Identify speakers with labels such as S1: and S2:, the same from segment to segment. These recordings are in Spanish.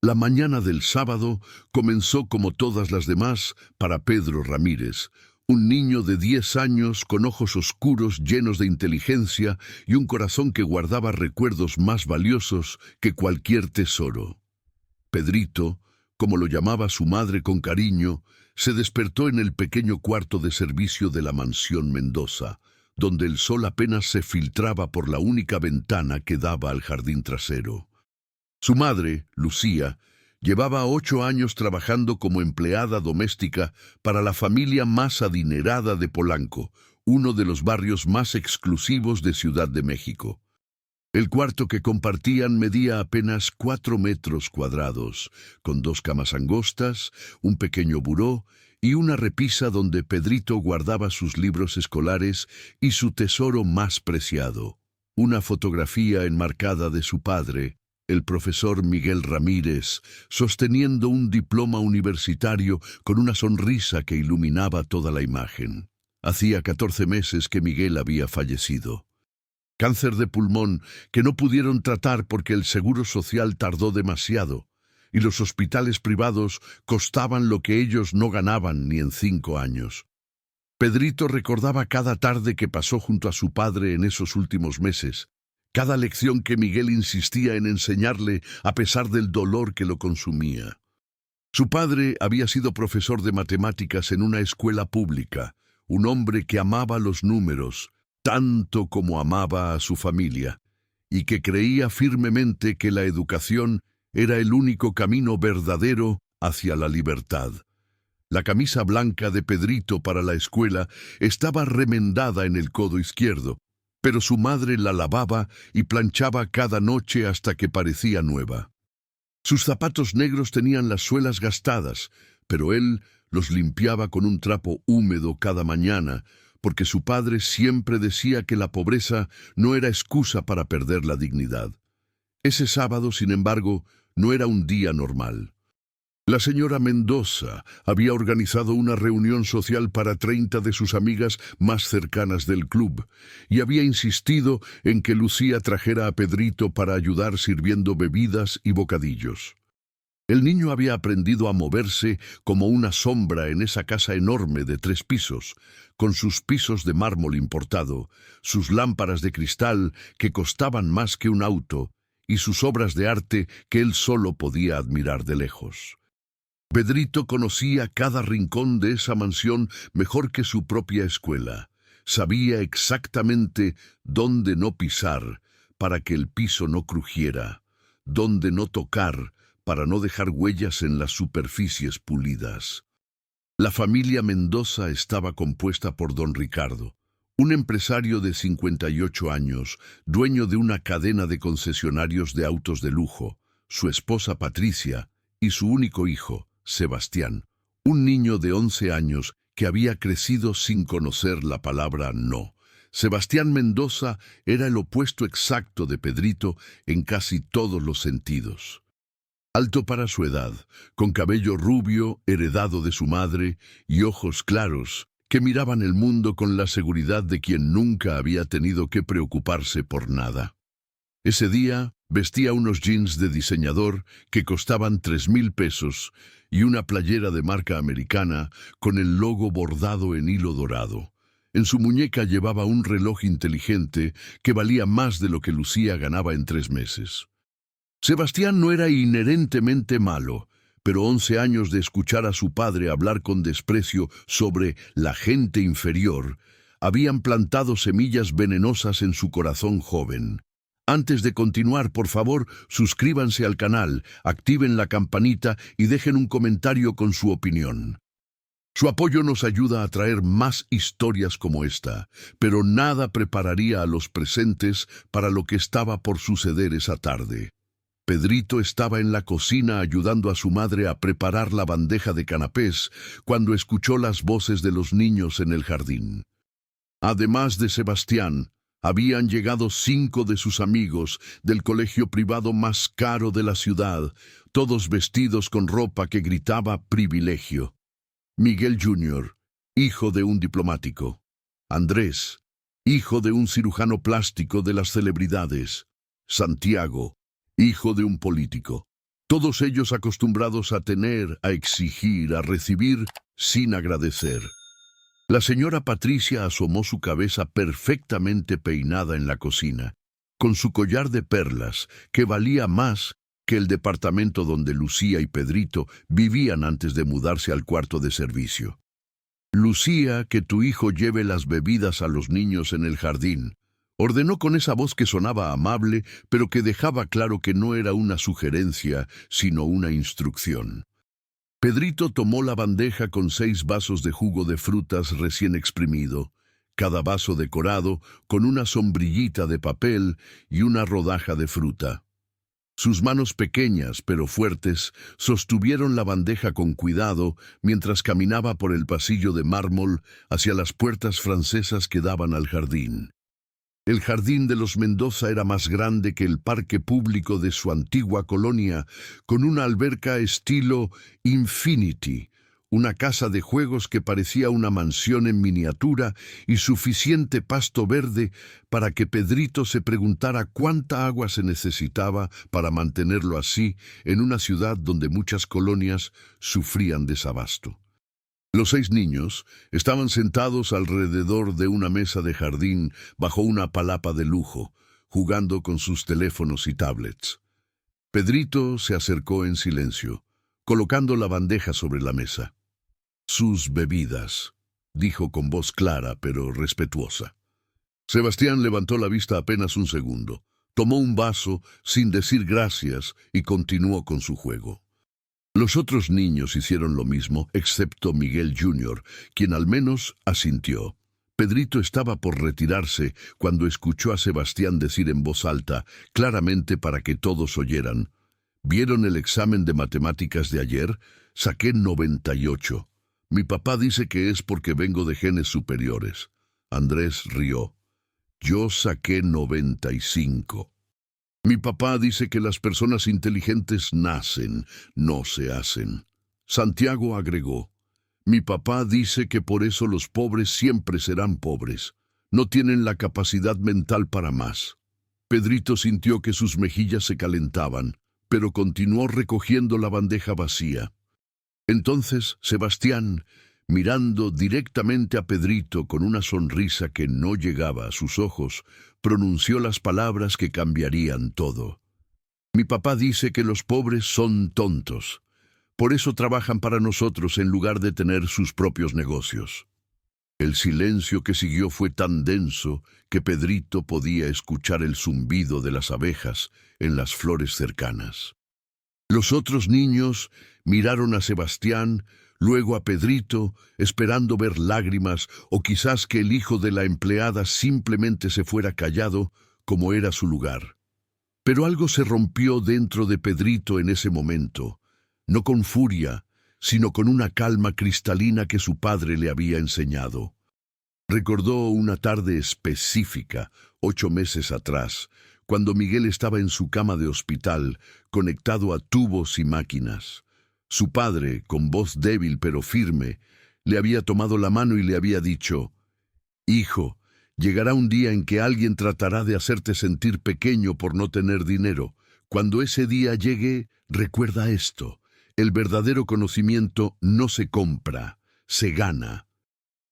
S1: La mañana del sábado comenzó como todas las demás para Pedro Ramírez, un niño de 10 años con ojos oscuros llenos de inteligencia y un corazón que guardaba recuerdos más valiosos que cualquier tesoro. Pedrito, como lo llamaba su madre con cariño, se despertó en el pequeño cuarto de servicio de la mansión Mendoza, donde el sol apenas se filtraba por la única ventana que daba al jardín trasero. Su madre, Lucía, llevaba 8 años trabajando como empleada doméstica para la familia más adinerada de Polanco, uno de los barrios más exclusivos de Ciudad de México. El cuarto que compartían medía apenas 4 metros cuadrados, con 2 camas angostas, un pequeño buró y una repisa donde Pedrito guardaba sus libros escolares y su tesoro más preciado, una fotografía enmarcada de su padre, el profesor Miguel Ramírez, sosteniendo un diploma universitario con una sonrisa que iluminaba toda la imagen. Hacía 14 meses que Miguel había fallecido. Cáncer de pulmón que no pudieron tratar porque el Seguro Social tardó demasiado, y los hospitales privados costaban lo que ellos no ganaban ni en 5 años. Pedrito recordaba cada tarde que pasó junto a su padre en esos últimos meses, cada lección que Miguel insistía en enseñarle a pesar del dolor que lo consumía. Su padre había sido profesor de matemáticas en una escuela pública, un hombre que amaba los números, tanto como amaba a su familia, y que creía firmemente que la educación era el único camino verdadero hacia la libertad. La camisa blanca de Pedrito para la escuela estaba remendada en el codo izquierdo, pero su madre la lavaba y planchaba cada noche hasta que parecía nueva. Sus zapatos negros tenían las suelas gastadas, pero él los limpiaba con un trapo húmedo cada mañana, porque su padre siempre decía que la pobreza no era excusa para perder la dignidad. Ese sábado, sin embargo, no era un día normal. La señora Mendoza había organizado una reunión social para 30 de sus amigas más cercanas del club y había insistido en que Lucía trajera a Pedrito para ayudar sirviendo bebidas y bocadillos. El niño había aprendido a moverse como una sombra en esa casa enorme de 3 pisos, con sus pisos de mármol importado, sus lámparas de cristal que costaban más que un auto y sus obras de arte que él solo podía admirar de lejos. Pedrito conocía cada rincón de esa mansión mejor que su propia escuela. Sabía exactamente dónde no pisar para que el piso no crujiera, dónde no tocar para no dejar huellas en las superficies pulidas. La familia Mendoza estaba compuesta por don Ricardo, un empresario de 58 años, dueño de una cadena de concesionarios de autos de lujo, su esposa Patricia y su único hijo, Sebastián, un niño de 11 años que había crecido sin conocer la palabra no. Sebastián Mendoza era el opuesto exacto de Pedrito en casi todos los sentidos. Alto para su edad, con cabello rubio heredado de su madre y ojos claros que miraban el mundo con la seguridad de quien nunca había tenido que preocuparse por nada. Ese día vestía unos jeans de diseñador que costaban 3,000 pesos y una playera de marca americana con el logo bordado en hilo dorado. En su muñeca llevaba un reloj inteligente que valía más de lo que Lucía ganaba en 3 meses. Sebastián no era inherentemente malo, pero 11 años de escuchar a su padre hablar con desprecio sobre la gente inferior habían plantado semillas venenosas en su corazón joven. Antes de continuar, por favor, suscríbanse al canal, activen la campanita y dejen un comentario con su opinión. Su apoyo nos ayuda a traer más historias como esta, pero nada prepararía a los presentes para lo que estaba por suceder esa tarde. Pedrito estaba en la cocina ayudando a su madre a preparar la bandeja de canapés cuando escuchó las voces de los niños en el jardín. Además de Sebastián, habían llegado 5 de sus amigos del colegio privado más caro de la ciudad, todos vestidos con ropa que gritaba privilegio. Miguel Jr., hijo de un diplomático. Andrés, hijo de un cirujano plástico de las celebridades. Santiago, hijo de un político. todos ellos acostumbrados a tener, a exigir, a recibir, sin agradecer. La señora Patricia asomó su cabeza perfectamente peinada en la cocina, con su collar de perlas, que valía más que el departamento donde Lucía y Pedrito vivían antes de mudarse al cuarto de servicio. Lucía, que tu hijo lleve las bebidas a los niños en el jardín, ordenó con esa voz que sonaba amable, pero que dejaba claro que no era una sugerencia, sino una instrucción. Pedrito tomó la bandeja con 6 vasos de jugo de frutas recién exprimido, cada vaso decorado con una sombrillita de papel y una rodaja de fruta. Sus manos pequeñas pero fuertes sostuvieron la bandeja con cuidado mientras caminaba por el pasillo de mármol hacia las puertas francesas que daban al jardín. El jardín de los Mendoza era más grande que el parque público de su antigua colonia, con una alberca estilo Infinity, una casa de juegos que parecía una mansión en miniatura y suficiente pasto verde para que Pedrito se preguntara cuánta agua se necesitaba para mantenerlo así en una ciudad donde muchas colonias sufrían desabasto. Los 6 niños estaban sentados alrededor de una mesa de jardín bajo una palapa de lujo, jugando con sus teléfonos y tablets. Pedrito se acercó en silencio, colocando la bandeja sobre la mesa. «Sus bebidas», dijo con voz clara pero respetuosa. Sebastián levantó la vista apenas un segundo, tomó un vaso sin decir gracias y continuó con su juego. Los otros niños hicieron lo mismo, excepto Miguel Jr., quien al menos asintió. Pedrito estaba por retirarse cuando escuchó a Sebastián decir en voz alta, claramente para que todos oyeran: «¿Vieron el examen de matemáticas de ayer? Saqué 98. Mi papá dice que es porque vengo de genes superiores». Andrés rió. «Yo saqué 95. Mi papá dice que las personas inteligentes nacen, no se hacen». Santiago agregó: «Mi papá dice que por eso los pobres siempre serán pobres. No tienen la capacidad mental para más». Pedrito sintió que sus mejillas se calentaban, pero continuó recogiendo la bandeja vacía. Entonces Sebastián, mirando directamente a Pedrito con una sonrisa que no llegaba a sus ojos, pronunció las palabras que cambiarían todo. «Mi papá dice que los pobres son tontos. Por eso trabajan para nosotros en lugar de tener sus propios negocios». El silencio que siguió fue tan denso que Pedrito podía escuchar el zumbido de las abejas en las flores cercanas. Los otros niños miraron a Sebastián, luego a Pedrito, esperando ver lágrimas o quizás que el hijo de la empleada simplemente se fuera callado, como era su lugar. Pero algo se rompió dentro de Pedrito en ese momento, no con furia, sino con una calma cristalina que su padre le había enseñado. Recordó una tarde específica, 8 meses atrás, cuando Miguel estaba en su cama de hospital, conectado a tubos y máquinas. Su padre, con voz débil pero firme, le había tomado la mano y le había dicho: «Hijo, llegará un día en que alguien tratará de hacerte sentir pequeño por no tener dinero. Cuando ese día llegue, recuerda esto: el verdadero conocimiento no se compra, se gana.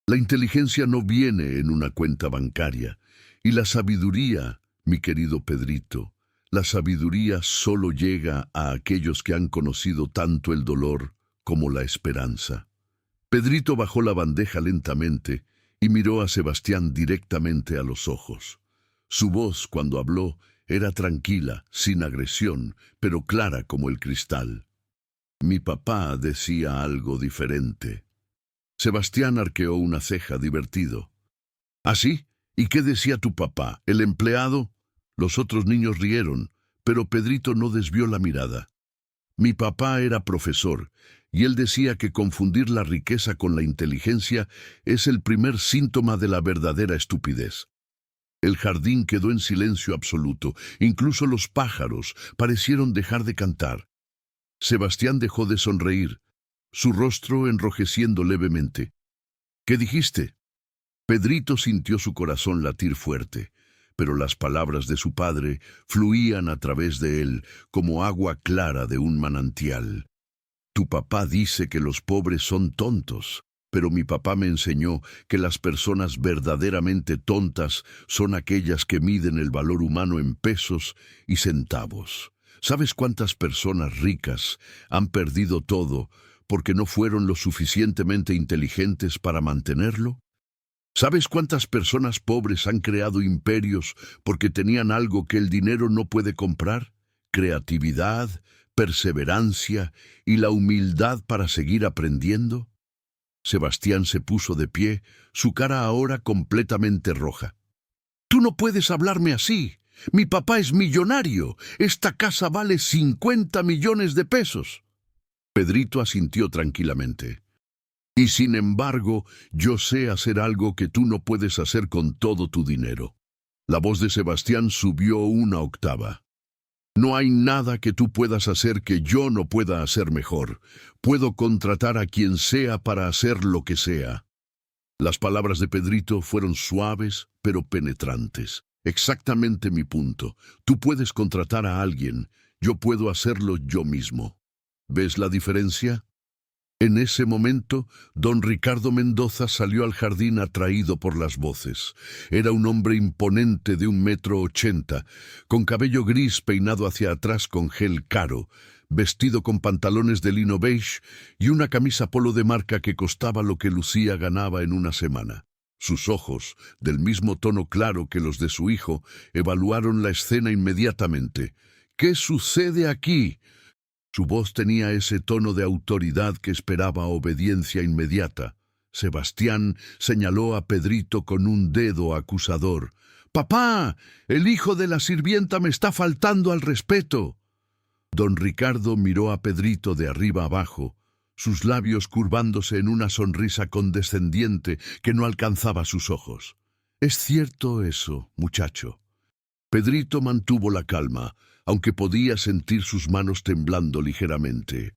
S1: La inteligencia no viene en una cuenta bancaria, y la sabiduría, mi querido Pedrito, la sabiduría solo llega a aquellos que han conocido tanto el dolor como la esperanza». Pedrito bajó la bandeja lentamente y miró a Sebastián directamente a los ojos. Su voz, cuando habló, era tranquila, sin agresión, pero clara como el cristal. «Mi papá decía algo diferente». Sebastián arqueó una ceja divertido. «¿Ah, sí? ¿Y qué decía tu papá? ¿El empleado?» Los otros niños rieron, pero Pedrito no desvió la mirada. «Mi papá era profesor, y él decía que confundir la riqueza con la inteligencia es el primer síntoma de la verdadera estupidez». El jardín quedó en silencio absoluto, incluso los pájaros parecieron dejar de cantar. Sebastián dejó de sonreír, su rostro enrojeciendo levemente. «¿Qué dijiste?» Pedrito sintió su corazón latir fuerte, pero las palabras de su padre fluían a través de él como agua clara de un manantial. Tu papá dice que los pobres son tontos, pero mi papá me enseñó que las personas verdaderamente tontas son aquellas que miden el valor humano en pesos y centavos. ¿Sabes cuántas personas ricas han perdido todo porque no fueron lo suficientemente inteligentes para mantenerlo? ¿Sabes cuántas personas pobres han creado imperios porque tenían algo que el dinero no puede comprar? Creatividad, perseverancia y la humildad para seguir aprendiendo. Sebastián se puso de pie, su cara ahora completamente roja. «Tú no puedes hablarme así. Mi papá es millonario. Esta casa vale 50 millones de pesos». Pedrito asintió tranquilamente. «Y sin embargo, yo sé hacer algo que tú no puedes hacer con todo tu dinero». La voz de Sebastián subió una octava. «No hay nada que tú puedas hacer que yo no pueda hacer mejor. Puedo contratar a quien sea para hacer lo que sea». Las palabras de Pedrito fueron suaves, pero penetrantes. «Exactamente mi punto. Tú puedes contratar a alguien. Yo puedo hacerlo yo mismo. ¿Ves la diferencia?» En ese momento, don Ricardo Mendoza salió al jardín atraído por las voces. Era un hombre imponente de 1,80 m, con cabello gris peinado hacia atrás con gel caro, vestido con pantalones de lino beige y una camisa polo de marca que costaba lo que Lucía ganaba en una semana. Sus ojos, del mismo tono claro que los de su hijo, evaluaron la escena inmediatamente. «¿Qué sucede aquí?» Su voz tenía ese tono de autoridad que esperaba obediencia inmediata. Sebastián señaló a Pedrito con un dedo acusador. «¡Papá! El hijo de la sirvienta me está faltando al respeto». Don Ricardo miró a Pedrito de arriba abajo, sus labios curvándose en una sonrisa condescendiente que no alcanzaba sus ojos. «Es cierto eso, muchacho». Pedrito mantuvo la calma, aunque podía sentir sus manos temblando ligeramente.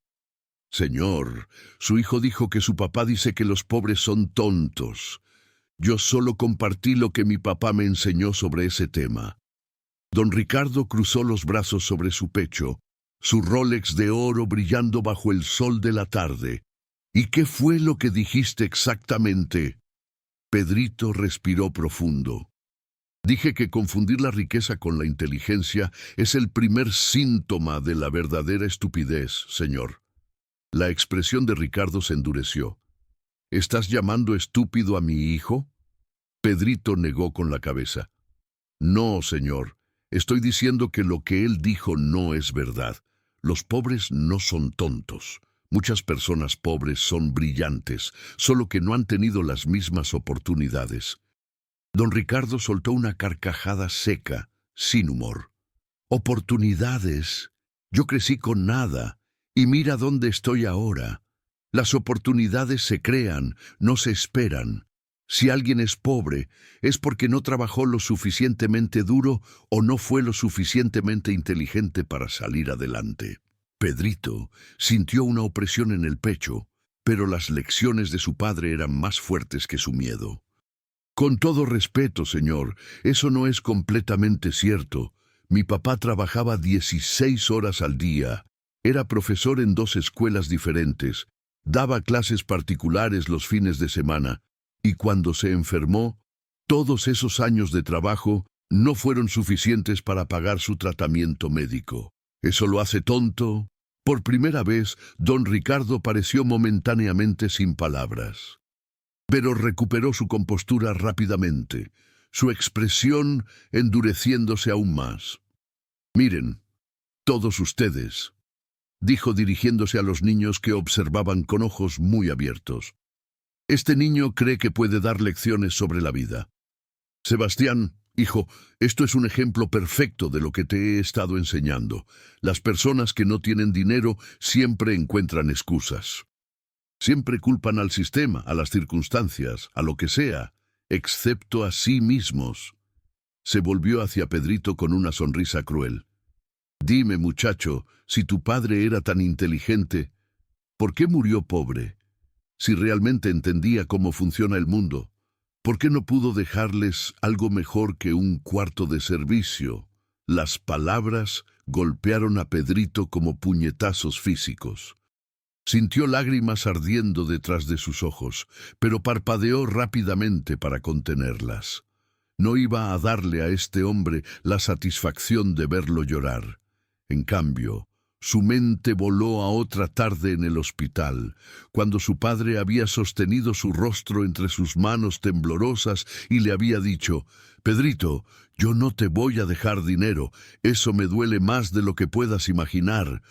S1: «Señor, su hijo dijo que su papá dice que los pobres son tontos. Yo solo compartí lo que mi papá me enseñó sobre ese tema». Don Ricardo cruzó los brazos sobre su pecho, su Rolex de oro brillando bajo el sol de la tarde. «¿Y qué fue lo que dijiste exactamente?» Pedrito respiró profundo. «Dije que confundir la riqueza con la inteligencia es el primer síntoma de la verdadera estupidez, señor». La expresión de Ricardo se endureció. «¿Estás llamando estúpido a mi hijo?» Pedrito negó con la cabeza. «No, señor. Estoy diciendo que lo que él dijo no es verdad. Los pobres no son tontos. Muchas personas pobres son brillantes, solo que no han tenido las mismas oportunidades». Don Ricardo soltó una carcajada seca, sin humor. «Oportunidades. Yo crecí con nada, y mira dónde estoy ahora. Las oportunidades se crean, no se esperan. Si alguien es pobre, es porque no trabajó lo suficientemente duro o no fue lo suficientemente inteligente para salir adelante». Pedrito sintió una opresión en el pecho, pero las lecciones de su padre eran más fuertes que su miedo. «Con todo respeto, señor, eso no es completamente cierto. Mi papá trabajaba 16 horas al día. Era profesor en 2 escuelas diferentes. Daba clases particulares los fines de semana. Y cuando se enfermó, todos esos años de trabajo no fueron suficientes para pagar su tratamiento médico. ¿Eso lo hace tonto?» Por primera vez, don Ricardo pareció momentáneamente sin palabras. Pero recuperó su compostura rápidamente, su expresión endureciéndose aún más. «Miren, todos ustedes», dijo dirigiéndose a los niños que observaban con ojos muy abiertos. «Este niño cree que puede dar lecciones sobre la vida. Sebastián, hijo, esto es un ejemplo perfecto de lo que te he estado enseñando. Las personas que no tienen dinero siempre encuentran excusas. Siempre culpan al sistema, a las circunstancias, a lo que sea, excepto a sí mismos». Se volvió hacia Pedrito con una sonrisa cruel. «Dime, muchacho, si tu padre era tan inteligente, ¿por qué murió pobre? Si realmente entendía cómo funciona el mundo, ¿Por qué no pudo dejarles algo mejor que un cuarto de servicio? Las palabras golpearon a Pedrito como puñetazos físicos. Sintió lágrimas ardiendo detrás de sus ojos, pero parpadeó rápidamente para contenerlas. No iba a darle a este hombre la satisfacción de verlo llorar. En cambio, su mente voló a otra tarde en el hospital, cuando su padre había sostenido su rostro entre sus manos temblorosas y le había dicho: «Pedrito, yo no te voy a dejar dinero, eso me duele más de lo que puedas imaginar.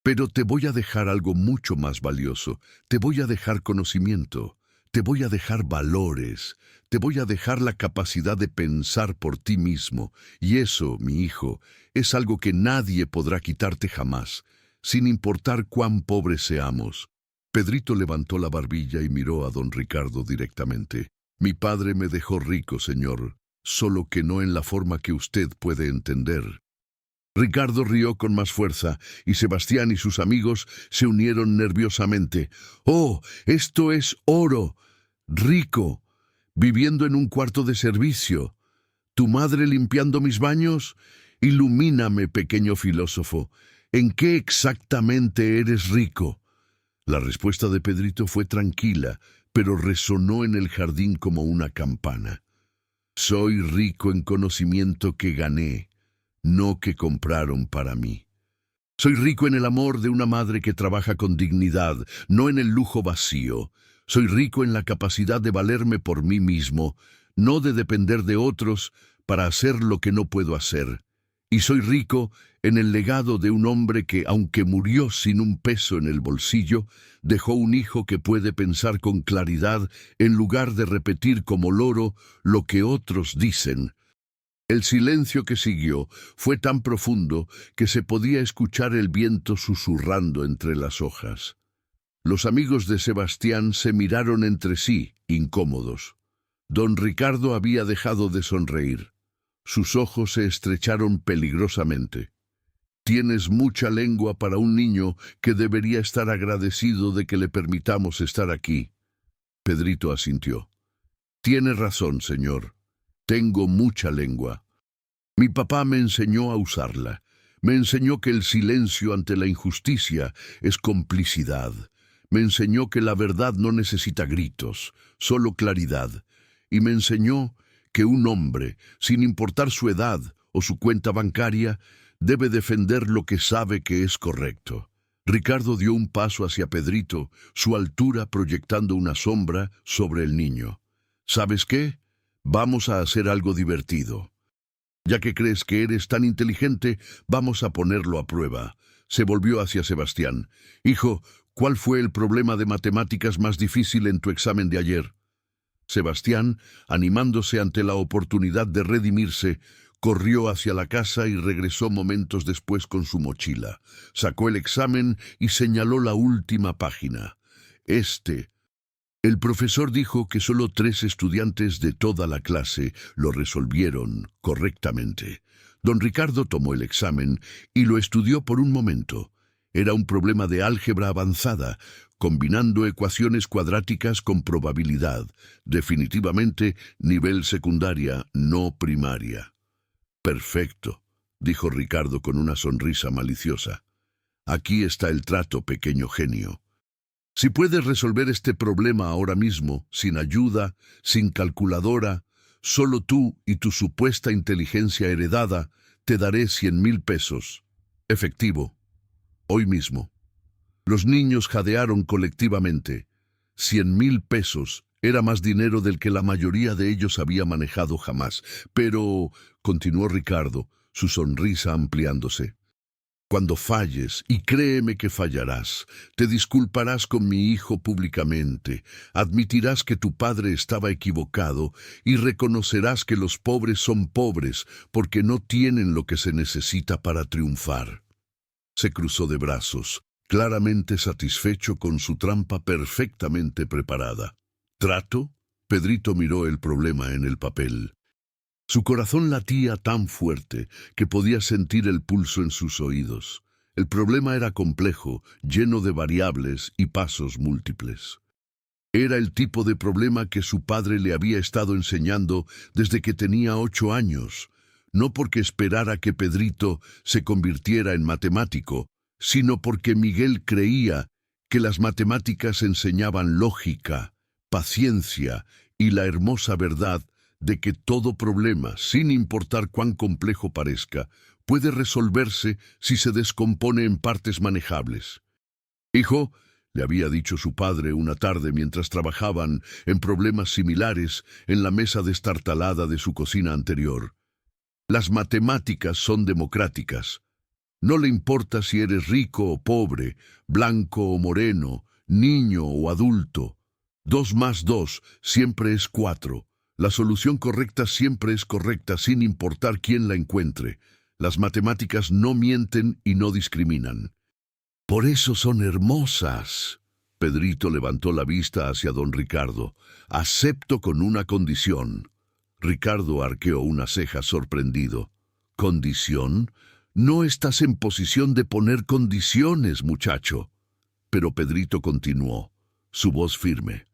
S1: Pero te voy a dejar algo mucho más valioso, te voy a dejar conocimiento, te voy a dejar valores, te voy a dejar la capacidad de pensar por ti mismo, y eso, mi hijo, es algo que nadie podrá quitarte jamás, sin importar cuán pobres seamos». Pedrito levantó la barbilla y miró a don Ricardo directamente. «Mi padre me dejó rico, señor, solo que no en la forma que usted puede entender». Ricardo rió con más fuerza, y Sebastián y sus amigos se unieron nerviosamente. «¡Oh, esto es oro! ¡Rico! Viviendo en un cuarto de servicio. ¿Tu madre limpiando mis baños? Ilumíname, pequeño filósofo. ¿En qué exactamente eres rico?». La respuesta de Pedrito fue tranquila, pero resonó en el jardín como una campana. «Soy rico en conocimiento que gané, no que compraron para mí. Soy rico en el amor de una madre que trabaja con dignidad, no en el lujo vacío. Soy rico en la capacidad de valerme por mí mismo, no de depender de otros para hacer lo que no puedo hacer. Y soy rico en el legado de un hombre que, aunque murió sin un peso en el bolsillo, dejó un hijo que puede pensar con claridad en lugar de repetir como loro lo que otros dicen». El silencio que siguió fue tan profundo que se podía escuchar el viento susurrando entre las hojas. Los amigos de Sebastián se miraron entre sí, incómodos. Don Ricardo había dejado de sonreír. Sus ojos se estrecharon peligrosamente. «Tienes mucha lengua para un niño que debería estar agradecido de que le permitamos estar aquí». Pedrito asintió. «Tiene razón, señor. Tengo mucha lengua. Mi papá me enseñó a usarla. Me enseñó que el silencio ante la injusticia es complicidad. Me enseñó que la verdad no necesita gritos, solo claridad. Y me enseñó que un hombre, sin importar su edad o su cuenta bancaria, debe defender lo que sabe que es correcto». Ricardo dio un paso hacia Pedrito, su altura proyectando una sombra sobre el niño. «¿Sabes qué? Vamos a hacer algo divertido. Ya que crees que eres tan inteligente, vamos a ponerlo a prueba». Se volvió hacia Sebastián. «Hijo, ¿cuál fue el problema de matemáticas más difícil en tu examen de ayer?». Sebastián, animándose ante la oportunidad de redimirse, corrió hacia la casa y regresó momentos después con su mochila. Sacó el examen y señaló la última página. El profesor dijo que solo 3 estudiantes de toda la clase lo resolvieron correctamente. Don Ricardo tomó el examen y lo estudió por un momento. Era un problema de álgebra avanzada, combinando ecuaciones cuadráticas con probabilidad. Definitivamente nivel secundaria, no primaria. «Perfecto», dijo Ricardo con una sonrisa maliciosa. «Aquí está el trato, pequeño genio. Si puedes resolver este problema ahora mismo, sin ayuda, sin calculadora, solo tú y tu supuesta inteligencia heredada, te daré 100,000 pesos. Efectivo. Hoy mismo». Los niños jadearon colectivamente. 100,000 pesos era más dinero del que la mayoría de ellos había manejado jamás. «Pero», continuó Ricardo, su sonrisa ampliándose, «cuando falles, y créeme que fallarás, te disculparás con mi hijo públicamente, admitirás que tu padre estaba equivocado y reconocerás que los pobres son pobres porque no tienen lo que se necesita para triunfar». Se cruzó de brazos, claramente satisfecho con su trampa perfectamente preparada. «¿Trato?». Pedrito miró el problema en el papel. Su corazón latía tan fuerte que podía sentir el pulso en sus oídos. El problema era complejo, lleno de variables y pasos múltiples. Era el tipo de problema que su padre le había estado enseñando desde que tenía 8 años, no porque esperara que Pedrito se convirtiera en matemático, sino porque Miguel creía que las matemáticas enseñaban lógica, paciencia y la hermosa verdad de que todo problema, sin importar cuán complejo parezca, puede resolverse si se descompone en partes manejables. Hijo, le había dicho su padre una tarde mientras trabajaban en problemas similares en la mesa destartalada de su cocina anterior. Las matemáticas son democráticas. No le importa si eres rico o pobre, blanco o moreno, niño o adulto. 2 más 2 siempre es 4. La solución correcta siempre es correcta sin importar quién la encuentre. Las matemáticas no mienten y no discriminan. Por eso son hermosas. Pedrito levantó la vista hacia don Ricardo. Acepto con una condición. Ricardo arqueó una ceja sorprendido. ¿Condición? No estás en posición de poner condiciones, muchacho. Pero Pedrito continuó, su voz firme.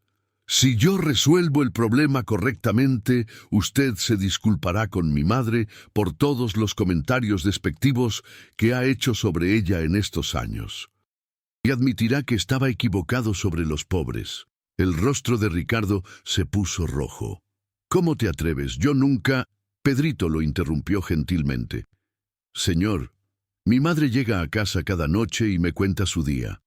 S1: Si yo resuelvo el problema correctamente, usted se disculpará con mi madre por todos los comentarios despectivos que ha hecho sobre ella en estos años. Y admitirá que estaba equivocado sobre los pobres. El rostro de Ricardo se puso rojo. ¿Cómo te atreves? Yo nunca... Pedrito lo interrumpió gentilmente. Señor, mi madre llega a casa cada noche y me cuenta su día.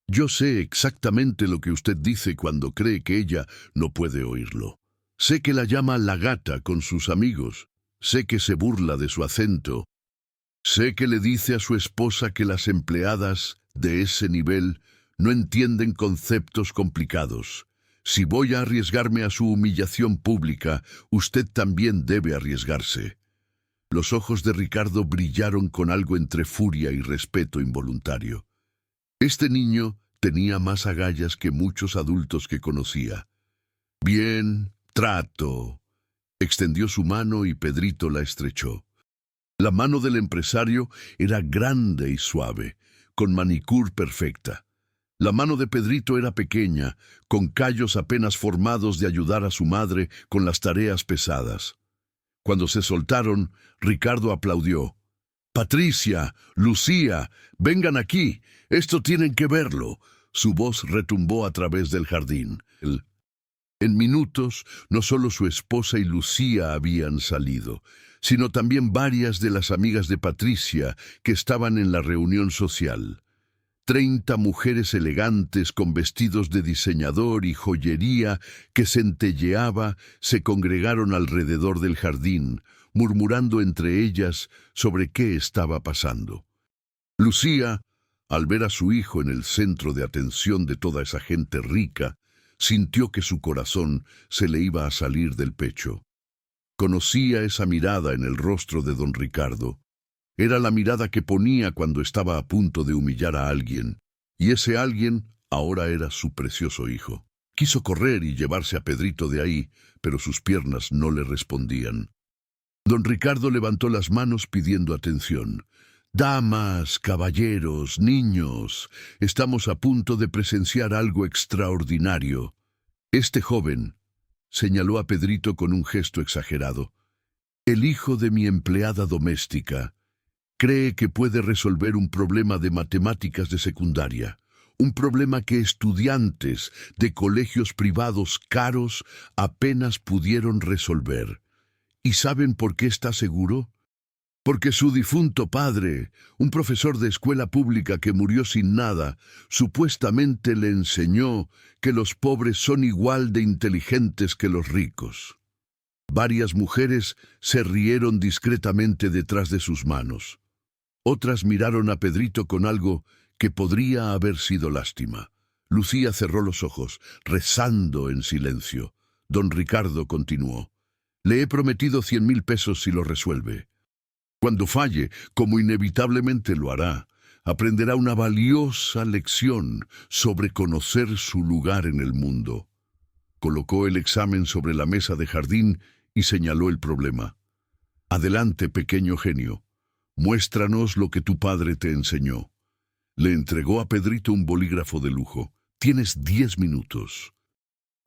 S1: Yo sé exactamente lo que usted dice cuando cree que ella no puede oírlo. Sé que la llama la gata con sus amigos. Sé que se burla de su acento. Sé que le dice a su esposa que las empleadas de ese nivel no entienden conceptos complicados. Si voy a arriesgarme a su humillación pública, usted también debe arriesgarse. Los ojos de Ricardo brillaron con algo entre furia y respeto involuntario. Este niño tenía más agallas que muchos adultos que conocía. Bien, trato. Extendió su mano y Pedrito la estrechó. La mano del empresario era grande y suave, con manicure perfecta. La mano de Pedrito era pequeña, con callos apenas formados de ayudar a su madre con las tareas pesadas. Cuando se soltaron, Ricardo aplaudió. «Patricia, Lucía, vengan aquí, esto tienen que verlo». Su voz retumbó a través del jardín. En minutos, no solo su esposa y Lucía habían salido, sino también varias de las amigas de Patricia que estaban en la reunión social. 30 mujeres elegantes con vestidos de diseñador y joyería que centelleaba se congregaron alrededor del jardín, murmurando entre ellas sobre qué estaba pasando. Lucía, al ver a su hijo en el centro de atención de toda esa gente rica, sintió que su corazón se le iba a salir del pecho. Conocía esa mirada en el rostro de don Ricardo. Era la mirada que ponía cuando estaba a punto de humillar a alguien, y ese alguien ahora era su precioso hijo. Quiso correr y llevarse a Pedrito de ahí, pero sus piernas no le respondían. Don Ricardo levantó las manos pidiendo atención. «Damas, caballeros, niños, estamos a punto de presenciar algo extraordinario. Este joven», señaló a Pedrito con un gesto exagerado, «el hijo de mi empleada doméstica, cree que puede resolver un problema de matemáticas de secundaria, un problema que estudiantes de colegios privados caros apenas pudieron resolver. ¿Y saben por qué está seguro? Porque su difunto padre, un profesor de escuela pública que murió sin nada, supuestamente le enseñó que los pobres son igual de inteligentes que los ricos». Varias mujeres se rieron discretamente detrás de sus manos. Otras miraron a Pedrito con algo que podría haber sido lástima. Lucía cerró los ojos, rezando en silencio. Don Ricardo continuó. «Le he prometido 100,000 pesos si lo resuelve. Cuando falle, como inevitablemente lo hará, aprenderá una valiosa lección sobre conocer su lugar en el mundo». Colocó el examen sobre la mesa de jardín y señaló el problema. «Adelante, pequeño genio. Muéstranos lo que tu padre te enseñó». Le entregó a Pedrito un bolígrafo de lujo. «Tienes 10 minutos».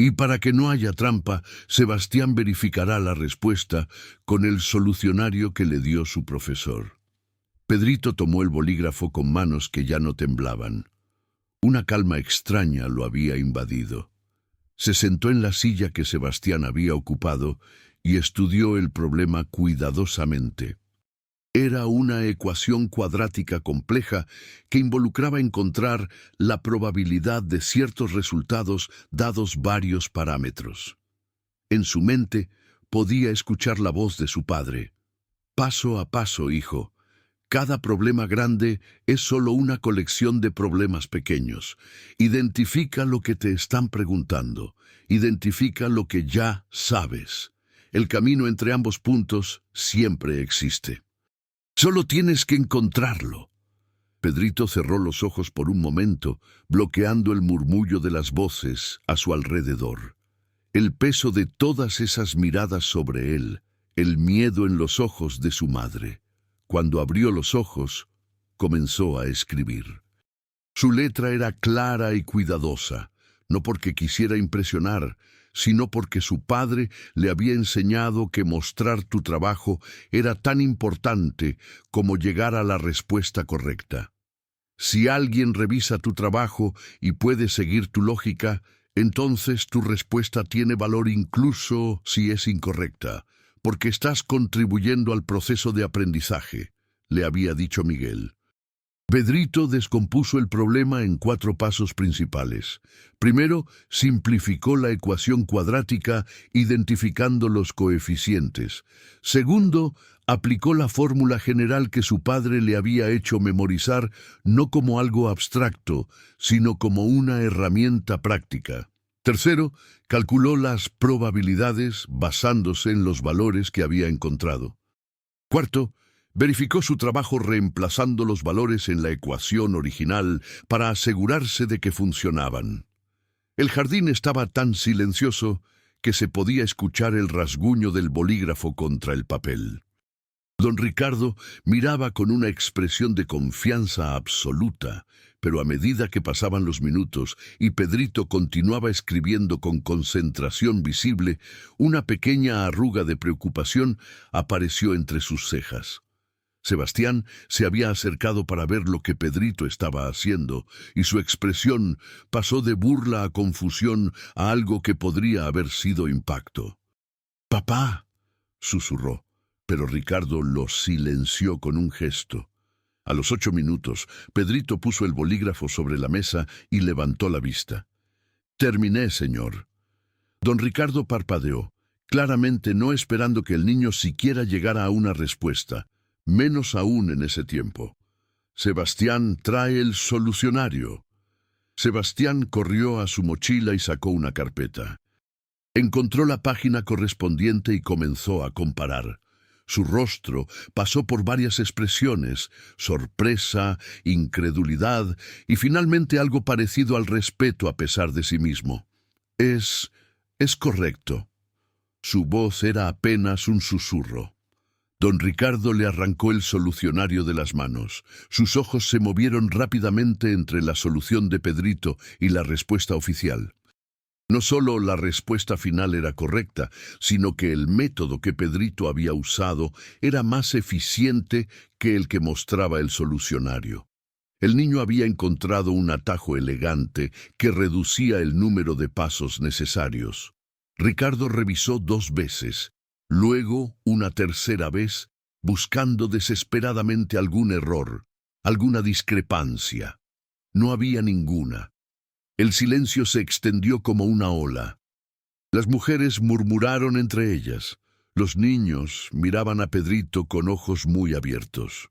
S1: Y para que no haya trampa, Sebastián verificará la respuesta con el solucionario que le dio su profesor. Pedrito tomó el bolígrafo con manos que ya no temblaban. Una calma extraña lo había invadido. Se sentó en la silla que Sebastián había ocupado y estudió el problema cuidadosamente. Era una ecuación cuadrática compleja que involucraba encontrar la probabilidad de ciertos resultados dados varios parámetros. En su mente podía escuchar la voz de su padre. Paso a paso, hijo. Cada problema grande es solo una colección de problemas pequeños. Identifica lo que te están preguntando. Identifica lo que ya sabes. El camino entre ambos puntos siempre existe. Solo tienes que encontrarlo. Pedrito cerró los ojos por un momento, bloqueando el murmullo de las voces a su alrededor. El peso de todas esas miradas sobre él, el miedo en los ojos de su madre. Cuando abrió los ojos, comenzó a escribir. Su letra era clara y cuidadosa, no porque quisiera impresionar, sino porque su padre le había enseñado que mostrar tu trabajo era tan importante como llegar a la respuesta correcta. Si alguien revisa tu trabajo y puede seguir tu lógica, entonces tu respuesta tiene valor incluso si es incorrecta, porque estás contribuyendo al proceso de aprendizaje, le había dicho Miguel. Pedrito descompuso el problema en 4 pasos principales. Primero, simplificó la ecuación cuadrática identificando los coeficientes. Segundo, aplicó la fórmula general que su padre le había hecho memorizar no como algo abstracto, sino como una herramienta práctica. Tercero, calculó las probabilidades basándose en los valores que había encontrado. Cuarto, verificó su trabajo reemplazando los valores en la ecuación original para asegurarse de que funcionaban. El jardín estaba tan silencioso que se podía escuchar el rasguño del bolígrafo contra el papel. Don Ricardo miraba con una expresión de confianza absoluta, pero a medida que pasaban los minutos y Pedrito continuaba escribiendo con concentración visible, una pequeña arruga de preocupación apareció entre sus cejas. Sebastián se había acercado para ver lo que Pedrito estaba haciendo, y su expresión pasó de burla a confusión a algo que podría haber sido impacto. «Papá», susurró, pero Ricardo lo silenció con un gesto. A los 8 minutos, Pedrito puso el bolígrafo sobre la mesa y levantó la vista. «Terminé, señor». Don Ricardo parpadeó, claramente no esperando que el niño siquiera llegara a una respuesta, menos aún en ese tiempo. «Sebastián, trae el solucionario». Sebastián corrió a su mochila y sacó una carpeta. Encontró la página correspondiente y comenzó a comparar. Su rostro pasó por varias expresiones: sorpresa, incredulidad y finalmente algo parecido al respeto a pesar de sí mismo. Es correcto». Su voz era apenas un susurro. Don Ricardo le arrancó el solucionario de las manos. Sus ojos se movieron rápidamente entre la solución de Pedrito y la respuesta oficial. No solo la respuesta final era correcta, sino que el método que Pedrito había usado era más eficiente que el que mostraba el solucionario. El niño había encontrado un atajo elegante que reducía el número de pasos necesarios. Ricardo revisó 2 veces. Luego, una tercera vez, buscando desesperadamente algún error, alguna discrepancia. No había ninguna. El silencio se extendió como una ola. Las mujeres murmuraron entre ellas. Los niños miraban a Pedrito con ojos muy abiertos.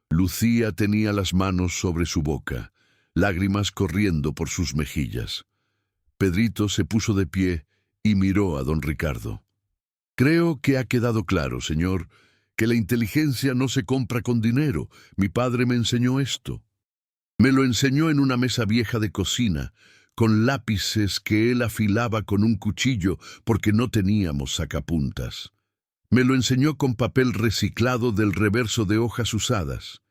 S1: Lucía tenía las manos sobre su boca, lágrimas corriendo por sus mejillas. Pedrito se puso de pie y miró a don Ricardo. «Creo que ha quedado claro, señor, que la inteligencia no se compra con dinero. Mi padre me enseñó esto. Me lo enseñó en una mesa vieja de cocina, con lápices que él afilaba con un cuchillo porque no teníamos sacapuntas. Me lo enseñó con papel reciclado del reverso de hojas usadas.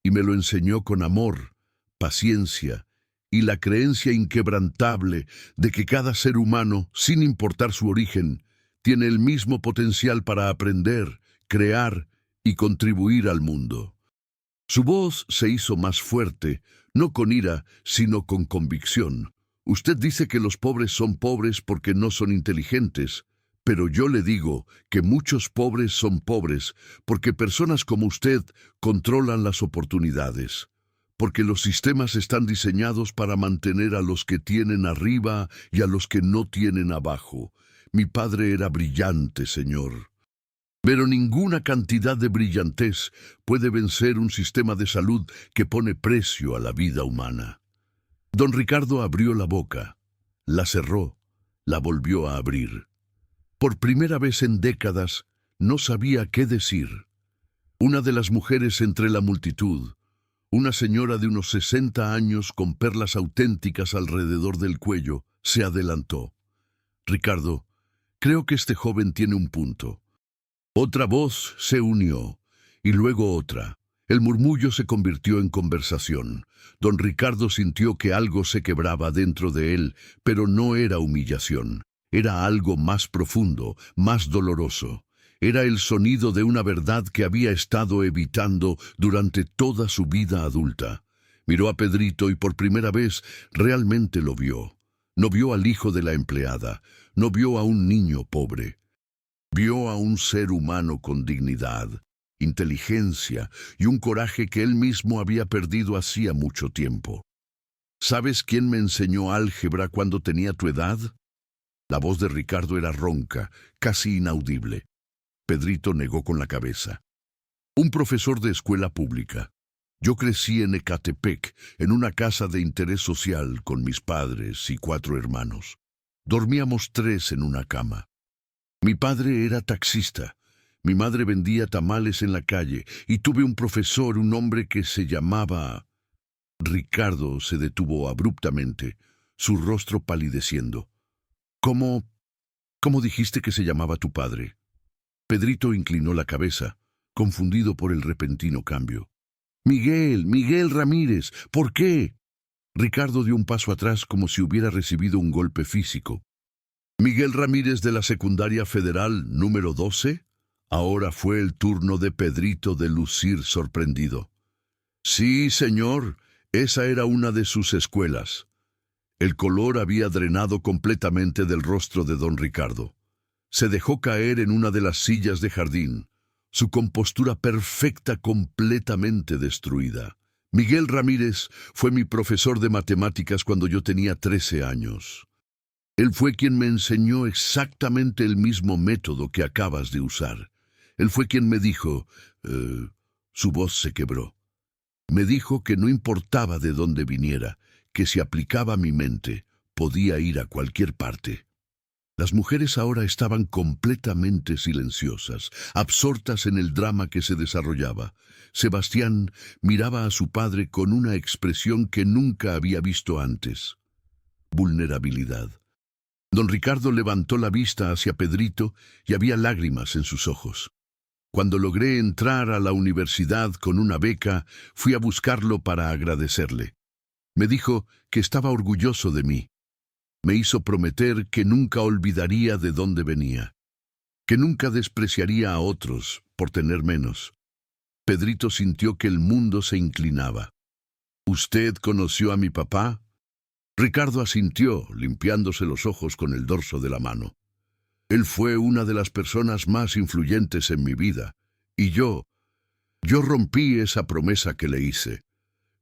S1: Y me lo enseñó con amor, paciencia y la creencia inquebrantable de que cada ser humano, sin importar su origen, tiene el mismo potencial para aprender, crear y contribuir al mundo. Su voz se hizo más fuerte, no con ira, sino con convicción. Usted dice que los pobres son pobres porque no son inteligentes, pero yo le digo que muchos pobres son pobres porque personas como usted controlan las oportunidades, porque los sistemas están diseñados para mantener a los que tienen arriba y a los que no tienen abajo. Mi padre era brillante, señor. Pero ninguna cantidad de brillantez puede vencer un sistema de salud que pone precio a la vida humana. Don Ricardo abrió la boca, la cerró, la volvió a abrir. Por primera vez en décadas, no sabía qué decir. Una de las mujeres entre la multitud, una señora de unos 60 años con perlas auténticas alrededor del cuello, se adelantó. Ricardo, creo que este joven tiene un punto. Otra voz se unió, y luego otra. El murmullo se convirtió en conversación. Don Ricardo sintió que algo se quebraba dentro de él, pero no era humillación. Era algo más profundo, más doloroso. Era el sonido de una verdad que había estado evitando durante toda su vida adulta. Miró a Pedrito y por primera vez realmente lo vio. No vio al hijo de la empleada, no vio a un niño pobre. Vio a un ser humano con dignidad, inteligencia y un coraje que él mismo había perdido hacía mucho tiempo. ¿Sabes quién me enseñó álgebra cuando tenía tu edad? La voz de Ricardo era ronca, casi inaudible. Pedrito negó con la cabeza. Un profesor de escuela pública. Yo crecí en Ecatepec, en una casa de interés social con mis padres y 4 hermanos. Dormíamos 3 en una cama. Mi padre era taxista, mi madre vendía tamales en la calle y tuve un profesor, un hombre que se llamaba... Ricardo se detuvo abruptamente, su rostro palideciendo. ¿Cómo dijiste que se llamaba tu padre? Pedrito inclinó la cabeza, confundido por el repentino cambio. Miguel Ramírez, ¿por qué? Ricardo dio un paso atrás como si hubiera recibido un golpe físico. Miguel Ramírez de la Secundaria Federal número 12. Ahora fue el turno de Pedrito de lucir sorprendido. Sí, señor, esa era una de sus escuelas. El color había drenado completamente del rostro de don Ricardo. Se dejó caer en una de las sillas de jardín, su compostura perfecta completamente destruida. Miguel Ramírez fue mi profesor de matemáticas cuando yo tenía 13 años. Él fue quien me enseñó exactamente el mismo método que acabas de usar. Él fue quien me dijo... Su voz se quebró. Me dijo que no importaba de dónde viniera, que si aplicaba mi mente, podía ir a cualquier parte. Las mujeres ahora estaban completamente silenciosas, absortas en el drama que se desarrollaba. Sebastián miraba a su padre con una expresión que nunca había visto antes. Vulnerabilidad. Don Ricardo levantó la vista hacia Pedrito y había lágrimas en sus ojos. Cuando logré entrar a la universidad con una beca, fui a buscarlo para agradecerle. Me dijo que estaba orgulloso de mí. Me hizo prometer que nunca olvidaría de dónde venía, que nunca despreciaría a otros por tener menos. Pedrito sintió que el mundo se inclinaba. ¿Usted conoció a mi papá? Ricardo asintió, limpiándose los ojos con el dorso de la mano. Él fue una de las personas más influyentes en mi vida, y yo rompí esa promesa que le hice.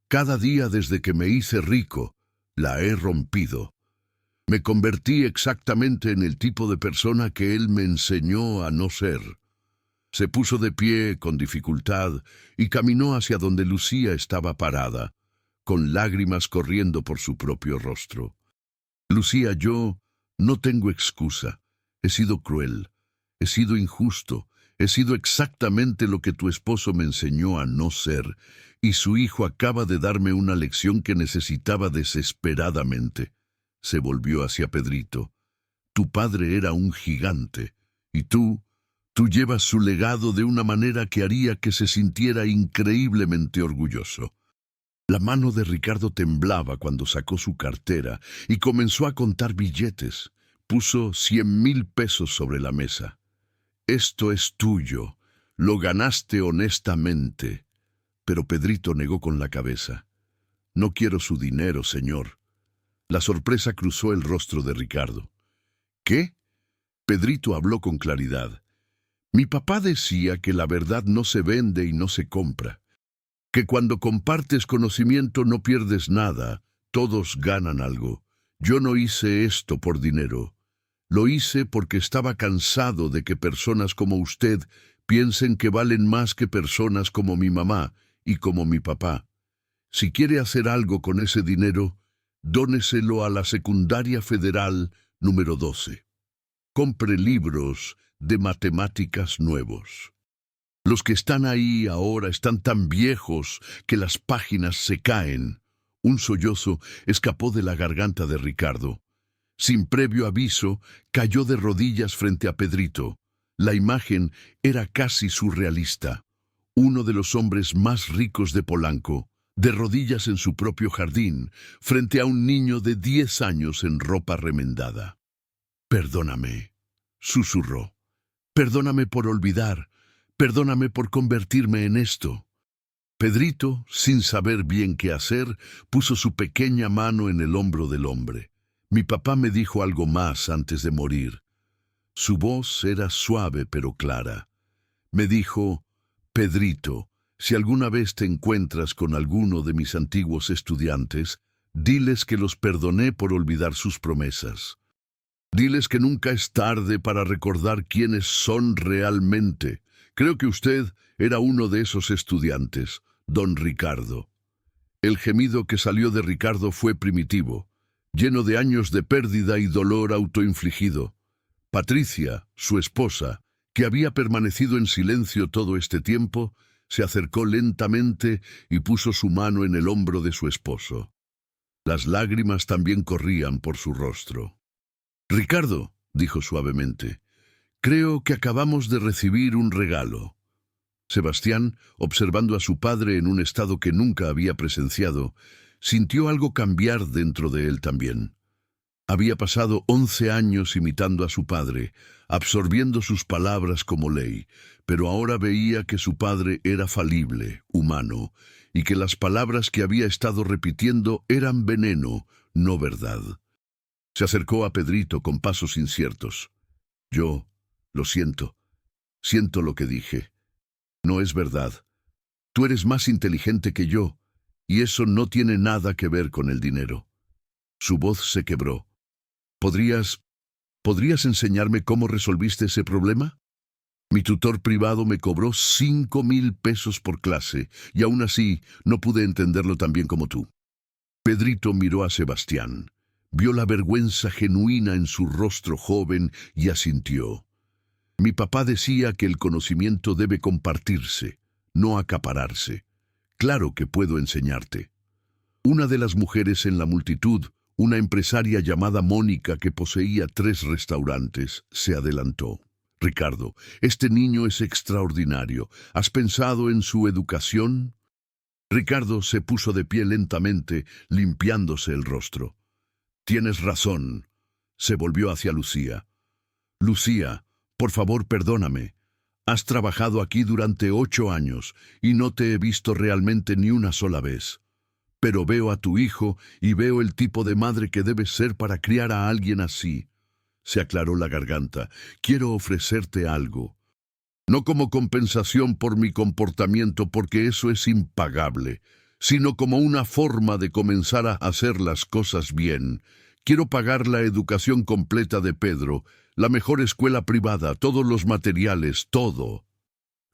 S1: Cada día desde que me hice rico, la he rompido. Me convertí exactamente en el tipo de persona que él me enseñó a no ser. Se puso de pie con dificultad y caminó hacia donde Lucía estaba parada, con lágrimas corriendo por su propio rostro. Lucía, yo no tengo excusa. He sido cruel, he sido injusto, he sido exactamente lo que tu esposo me enseñó a no ser, y su hijo acaba de darme una lección que necesitaba desesperadamente. Se volvió hacia Pedrito. Tu padre era un gigante, y tú llevas su legado de una manera que haría que se sintiera increíblemente orgulloso. La mano de Ricardo temblaba cuando sacó su cartera y comenzó a contar billetes. Puso 100,000 pesos sobre la mesa. Esto es tuyo. Lo ganaste honestamente. Pero Pedrito negó con la cabeza. No quiero su dinero, señor. La sorpresa cruzó el rostro de Ricardo. ¿Qué? Pedrito habló con claridad. Mi papá decía que la verdad no se vende y no se compra. Que cuando compartes conocimiento no pierdes nada, todos ganan algo. Yo no hice esto por dinero. Lo hice porque estaba cansado de que personas como usted piensen que valen más que personas como mi mamá y como mi papá. Si quiere hacer algo con ese dinero, dóneselo a la Secundaria Federal número 12. Compre libros de matemáticas nuevos. Los que están ahí ahora están tan viejos que las páginas se caen. Un sollozo escapó de la garganta de Ricardo. Sin previo aviso, cayó de rodillas frente a Pedrito. La imagen era casi surrealista. Uno de los hombres más ricos de Polanco, de rodillas en su propio jardín, frente a un niño de 10 años en ropa remendada. «Perdóname», susurró. «Perdóname por olvidar. Perdóname por convertirme en esto». Pedrito, sin saber bien qué hacer, puso su pequeña mano en el hombro del hombre. Mi papá me dijo algo más antes de morir. Su voz era suave pero clara. Me dijo, Pedrito, si alguna vez te encuentras con alguno de mis antiguos estudiantes, diles que los perdoné por olvidar sus promesas. Diles que nunca es tarde para recordar quiénes son realmente. Creo que usted era uno de esos estudiantes, don Ricardo. El gemido que salió de Ricardo fue primitivo, lleno de años de pérdida y dolor autoinfligido. Patricia, su esposa, que había permanecido en silencio todo este tiempo, se acercó lentamente y puso su mano en el hombro de su esposo. Las lágrimas también corrían por su rostro. «Ricardo», dijo suavemente, «creo que acabamos de recibir un regalo». Sebastián, observando a su padre en un estado que nunca había presenciado, sintió algo cambiar dentro de él también. Había pasado 11 años imitando a su padre, absorbiendo sus palabras como ley, pero ahora veía que su padre era falible, humano, y que las palabras que había estado repitiendo eran veneno, no verdad. Se acercó a Pedrito con pasos inciertos. «Yo, lo siento. Siento lo que dije. No es verdad. Tú eres más inteligente que yo, y eso no tiene nada que ver con el dinero». Su voz se quebró. ¿Podrías enseñarme cómo resolviste ese problema? Mi tutor privado me cobró 5,000 pesos por clase, y aún así no pude entenderlo tan bien como tú. Pedrito miró a Sebastián. Vio la vergüenza genuina en su rostro joven y asintió. Mi papá decía que el conocimiento debe compartirse, no acapararse. Claro que puedo enseñarte. Una de las mujeres en la multitud, una empresaria llamada Mónica que poseía 3 restaurantes, se adelantó. «Ricardo, este niño es extraordinario. ¿Has pensado en su educación?» Ricardo se puso de pie lentamente, limpiándose el rostro. «Tienes razón». Se volvió hacia Lucía. «Lucía, por favor, perdóname. Has trabajado aquí durante 8 años y no te he visto realmente ni una sola vez. Pero veo a tu hijo y veo el tipo de madre que debes ser para criar a alguien así». Se aclaró la garganta. «Quiero ofrecerte algo. No como compensación por mi comportamiento, porque eso es impagable, sino como una forma de comenzar a hacer las cosas bien. Quiero pagar la educación completa de Pedro, la mejor escuela privada, todos los materiales, todo».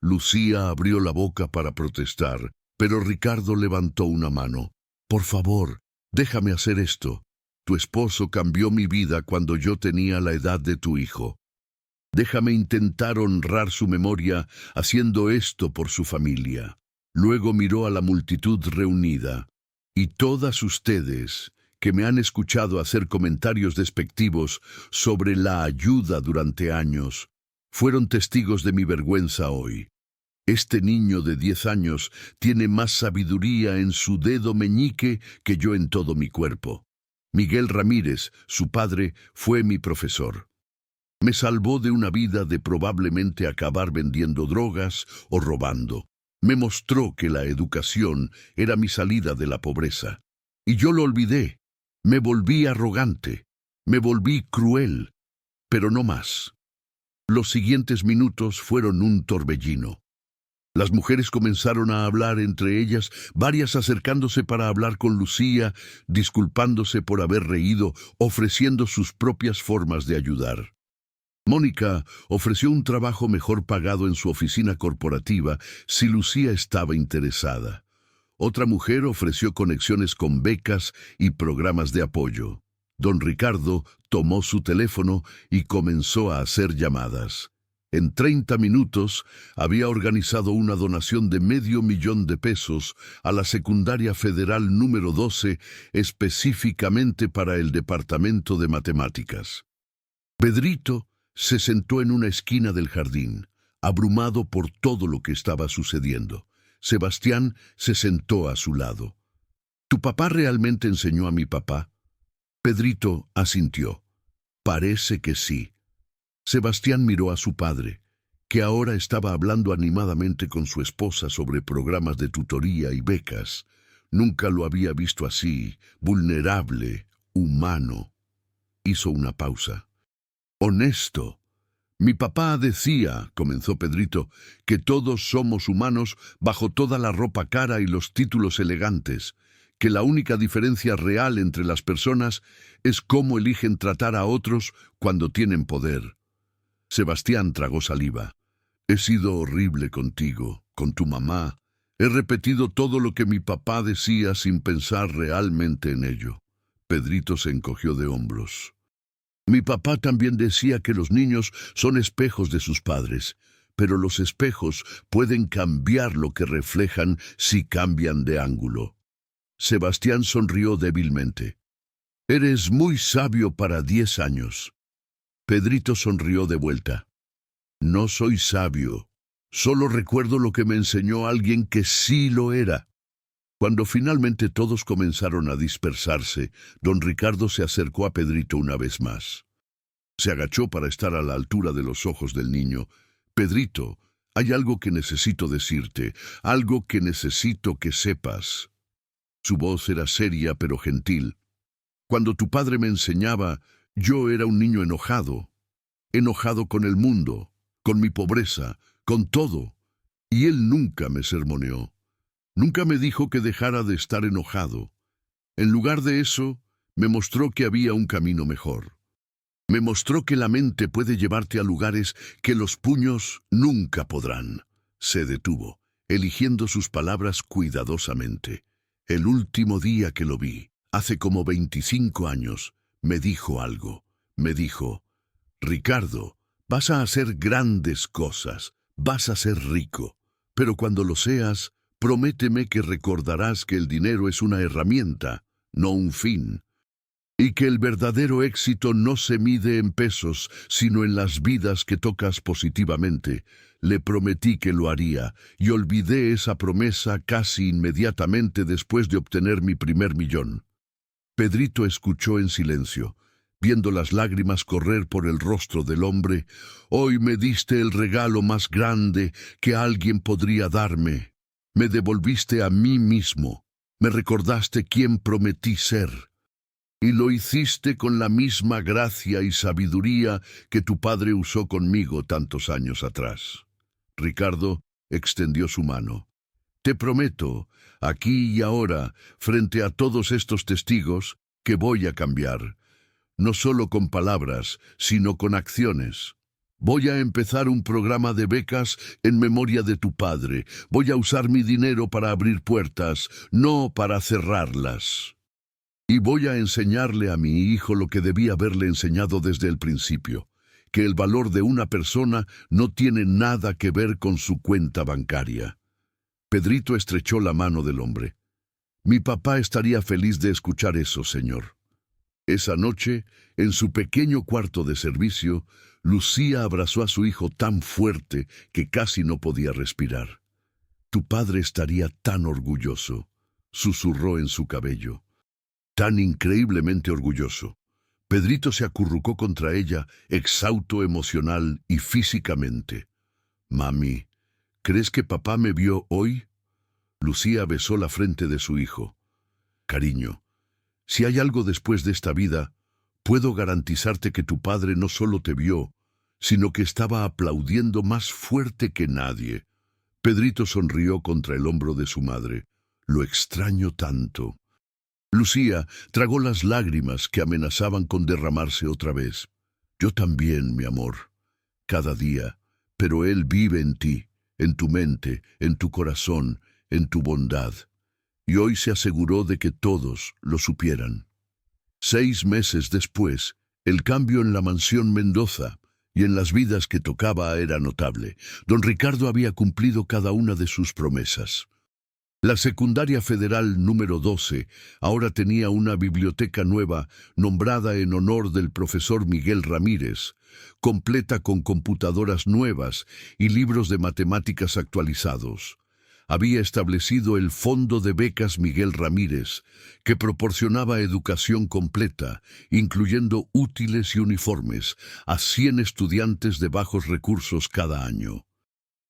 S1: Lucía abrió la boca para protestar, pero Ricardo levantó una mano. «Por favor, déjame hacer esto. Tu esposo cambió mi vida cuando yo tenía la edad de tu hijo. Déjame intentar honrar su memoria haciendo esto por su familia». Luego miró a la multitud reunida. «Y todas ustedes que me han escuchado hacer comentarios despectivos sobre la ayuda durante años, fueron testigos de mi vergüenza hoy. Este niño de 10 años tiene más sabiduría en su dedo meñique que yo en todo mi cuerpo. Miguel Ramírez, su padre, fue mi profesor. Me salvó de una vida de probablemente acabar vendiendo drogas o robando. Me mostró que la educación era mi salida de la pobreza. Y yo lo olvidé. Me volví arrogante. Me volví cruel. Pero no más. Los siguientes minutos fueron un torbellino. Las mujeres comenzaron a hablar entre ellas, varias acercándose para hablar con Lucía, disculpándose por haber reído, ofreciendo sus propias formas de ayudar. Mónica ofreció un trabajo mejor pagado en su oficina corporativa si Lucía estaba interesada. Otra mujer ofreció conexiones con becas y programas de apoyo. Don Ricardo tomó su teléfono y comenzó a hacer llamadas. En 30 minutos había organizado una donación de $500,000 a la Secundaria Federal número 12, específicamente para el Departamento de Matemáticas. Pedrito se sentó en una esquina del jardín, abrumado por todo lo que estaba sucediendo. Sebastián se sentó a su lado. ¿Tu papá realmente enseñó a mi papá? Pedrito asintió. Parece que sí. Sebastián miró a su padre, que ahora estaba hablando animadamente con su esposa sobre programas de tutoría y becas. Nunca lo había visto así, vulnerable, humano. Hizo una pausa. Honesto. Mi papá decía, comenzó Pedrito, que todos somos humanos bajo toda la ropa cara y los títulos elegantes, que la única diferencia real entre las personas es cómo eligen tratar a otros cuando tienen poder. Sebastián tragó saliva. He sido horrible contigo, con tu mamá. He repetido todo lo que mi papá decía sin pensar realmente en ello. Pedrito se encogió de hombros. Mi papá también decía que los niños son espejos de sus padres, pero los espejos pueden cambiar lo que reflejan si cambian de ángulo. Sebastián sonrió débilmente. Eres muy sabio para 10 años. Pedrito sonrió de vuelta. No soy sabio, solo recuerdo lo que me enseñó alguien que sí lo era. Cuando finalmente todos comenzaron a dispersarse, don Ricardo se acercó a Pedrito una vez más. Se agachó para estar a la altura de los ojos del niño. Pedrito, hay algo que necesito decirte, algo que necesito que sepas. Su voz era seria pero gentil. Cuando tu padre me enseñaba, yo era un niño enojado con el mundo, con mi pobreza, con todo. Y él nunca me sermoneó. Nunca me dijo que dejara de estar enojado. En lugar de eso, me mostró que había un camino mejor. Me mostró que la mente puede llevarte a lugares que los puños nunca podrán. Se detuvo, eligiendo sus palabras cuidadosamente. El último día que lo vi, hace como 25 años, me dijo algo. Me dijo, Ricardo, vas a hacer grandes cosas, vas a ser rico, pero cuando lo seas, prométeme que recordarás que el dinero es una herramienta, no un fin, y que el verdadero éxito no se mide en pesos, sino en las vidas que tocas positivamente. Le prometí que lo haría, y olvidé esa promesa casi inmediatamente después de obtener mi primer millón. Pedrito escuchó en silencio, viendo las lágrimas correr por el rostro del hombre. Hoy me diste el regalo más grande que alguien podría darme. Me devolviste a mí mismo. Me recordaste quién prometí ser. Y lo hiciste con la misma gracia y sabiduría que tu padre usó conmigo tantos años atrás. Ricardo extendió su mano. Te prometo, aquí y ahora, frente a todos estos testigos, que voy a cambiar. No solo con palabras, sino con acciones. Voy a empezar un programa de becas en memoria de tu padre. Voy a usar mi dinero para abrir puertas, no para cerrarlas. Y voy a enseñarle a mi hijo lo que debía haberle enseñado desde el principio, que el valor de una persona no tiene nada que ver con su cuenta bancaria. Pedrito estrechó la mano del hombre. Mi papá estaría feliz de escuchar eso, señor. Esa noche, en su pequeño cuarto de servicio, Lucía abrazó a su hijo tan fuerte que casi no podía respirar. «Tu padre estaría tan orgulloso», susurró en su cabello. «Tan increíblemente orgulloso». Pedrito se acurrucó contra ella, exhausto emocional y físicamente. «Mami, ¿crees que papá me vio hoy?» Lucía besó la frente de su hijo. «Cariño, si hay algo después de esta vida, puedo garantizarte que tu padre no solo te vio, sino que estaba aplaudiendo más fuerte que nadie». Pedrito sonrió contra el hombro de su madre. «Lo extraño tanto». Lucía tragó las lágrimas que amenazaban con derramarse otra vez. «Yo también, mi amor, cada día, pero él vive en ti, en tu mente, en tu corazón, en tu bondad». Y hoy se aseguró de que todos lo supieran. 6 meses después, el cambio en la mansión Mendoza y en las vidas que tocaba era notable. Don Ricardo había cumplido cada una de sus promesas. La secundaria federal número 12 ahora tenía una biblioteca nueva nombrada en honor del profesor Miguel Ramírez, completa con computadoras nuevas y libros de matemáticas actualizados. Había establecido el Fondo de Becas Miguel Ramírez, que proporcionaba educación completa, incluyendo útiles y uniformes, a 100 estudiantes de bajos recursos cada año.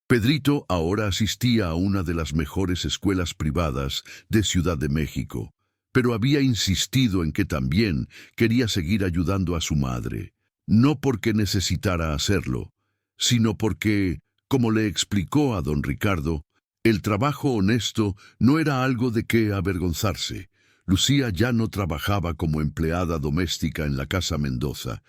S1: Pedrito ahora asistía a una de las mejores escuelas privadas de Ciudad de México, pero había insistido en que también quería seguir ayudando a su madre, no porque necesitara hacerlo, sino porque, como le explicó a don Ricardo, el trabajo honesto no era algo de qué avergonzarse. Lucía ya no trabajaba como empleada doméstica en la Casa Mendoza.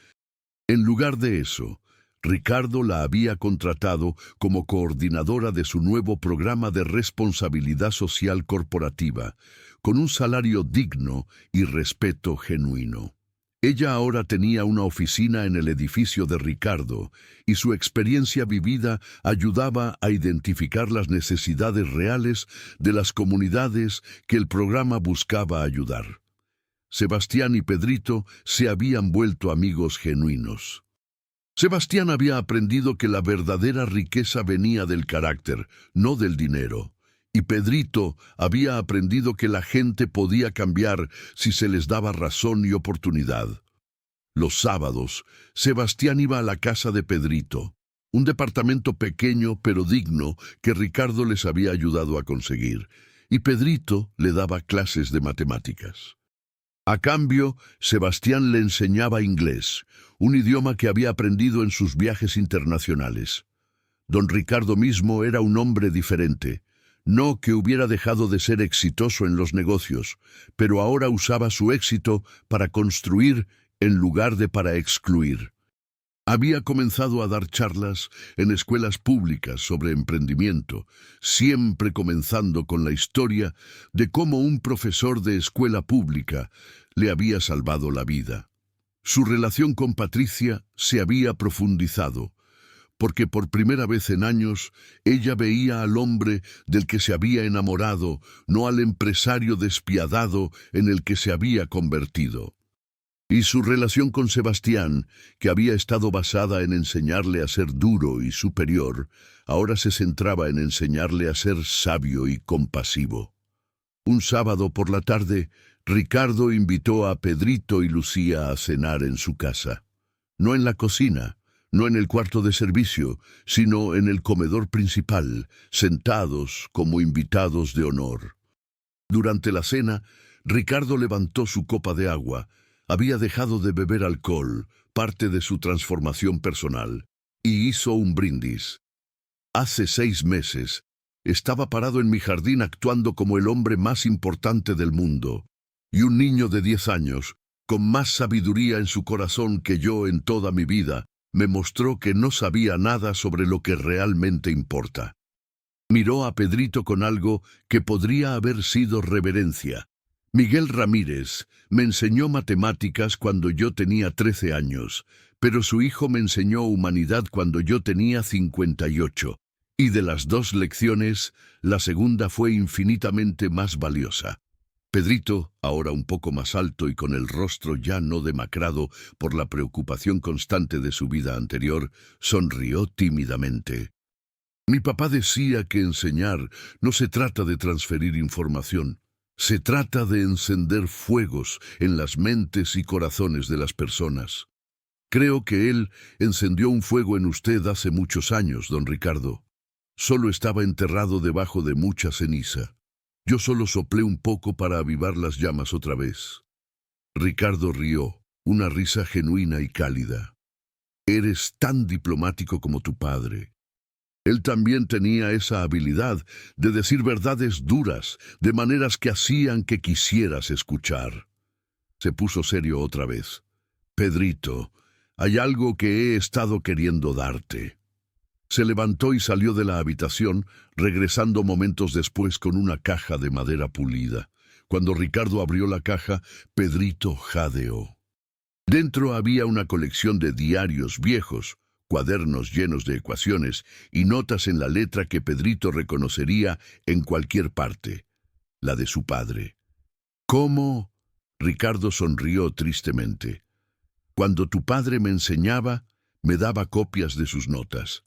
S1: En lugar de eso, Ricardo la había contratado como coordinadora de su nuevo programa de responsabilidad social corporativa, con un salario digno y respeto genuino. Ella ahora tenía una oficina en el edificio de Ricardo, y su experiencia vivida ayudaba a identificar las necesidades reales de las comunidades que el programa buscaba ayudar. Sebastián y Pedrito se habían vuelto amigos genuinos. Sebastián había aprendido que la verdadera riqueza venía del carácter, no del dinero. Y Pedrito había aprendido que la gente podía cambiar si se les daba razón y oportunidad. Los sábados, Sebastián iba a la casa de Pedrito, un departamento pequeño pero digno que Ricardo les había ayudado a conseguir, y Pedrito le daba clases de matemáticas. A cambio, Sebastián le enseñaba inglés, un idioma que había aprendido en sus viajes internacionales. Don Ricardo mismo era un hombre diferente. No que hubiera dejado de ser exitoso en los negocios, pero ahora usaba su éxito para construir en lugar de para excluir. Había comenzado a dar charlas en escuelas públicas sobre emprendimiento, siempre comenzando con la historia de cómo un profesor de escuela pública le había salvado la vida. Su relación con Patricia se había profundizado, porque por primera vez en años ella veía al hombre del que se había enamorado, no al empresario despiadado en el que se había convertido. Y su relación con Sebastián, que había estado basada en enseñarle a ser duro y superior, ahora se centraba en enseñarle a ser sabio y compasivo. Un sábado por la tarde, Ricardo invitó a Pedrito y Lucía a cenar en su casa. No en la cocina, no en el cuarto de servicio, sino en el comedor principal, sentados como invitados de honor. Durante la cena, Ricardo levantó su copa de agua. Había dejado de beber alcohol, parte de su transformación personal, y hizo un brindis. Hace 6 meses, estaba parado en mi jardín actuando como el hombre más importante del mundo, y un niño de 10 años, con más sabiduría en su corazón que yo en toda mi vida, me mostró que no sabía nada sobre lo que realmente importa. Miró a Pedrito con algo que podría haber sido reverencia. Miguel Ramírez me enseñó matemáticas cuando yo tenía 13 años, pero su hijo me enseñó humanidad cuando yo tenía 58, y de las 2 lecciones, la segunda fue infinitamente más valiosa. Pedrito, ahora un poco más alto y con el rostro ya no demacrado por la preocupación constante de su vida anterior, sonrió tímidamente. Mi papá decía que enseñar no se trata de transferir información, se trata de encender fuegos en las mentes y corazones de las personas. Creo que él encendió un fuego en usted hace muchos años, don Ricardo. Solo estaba enterrado debajo de mucha ceniza. Yo solo soplé un poco para avivar las llamas otra vez. Ricardo rió, una risa genuina y cálida. Eres tan diplomático como tu padre. Él también tenía esa habilidad de decir verdades duras, de maneras que hacían que quisieras escuchar. Se puso serio otra vez. Pedrito, hay algo que he estado queriendo darte. Se levantó y salió de la habitación, regresando momentos después con una caja de madera pulida. Cuando Ricardo abrió la caja, Pedrito jadeó. Dentro había una colección de diarios viejos, cuadernos llenos de ecuaciones y notas en la letra que Pedrito reconocería en cualquier parte, la de su padre. ¿Cómo? Ricardo sonrió tristemente. Cuando tu padre me enseñaba, me daba copias de sus notas.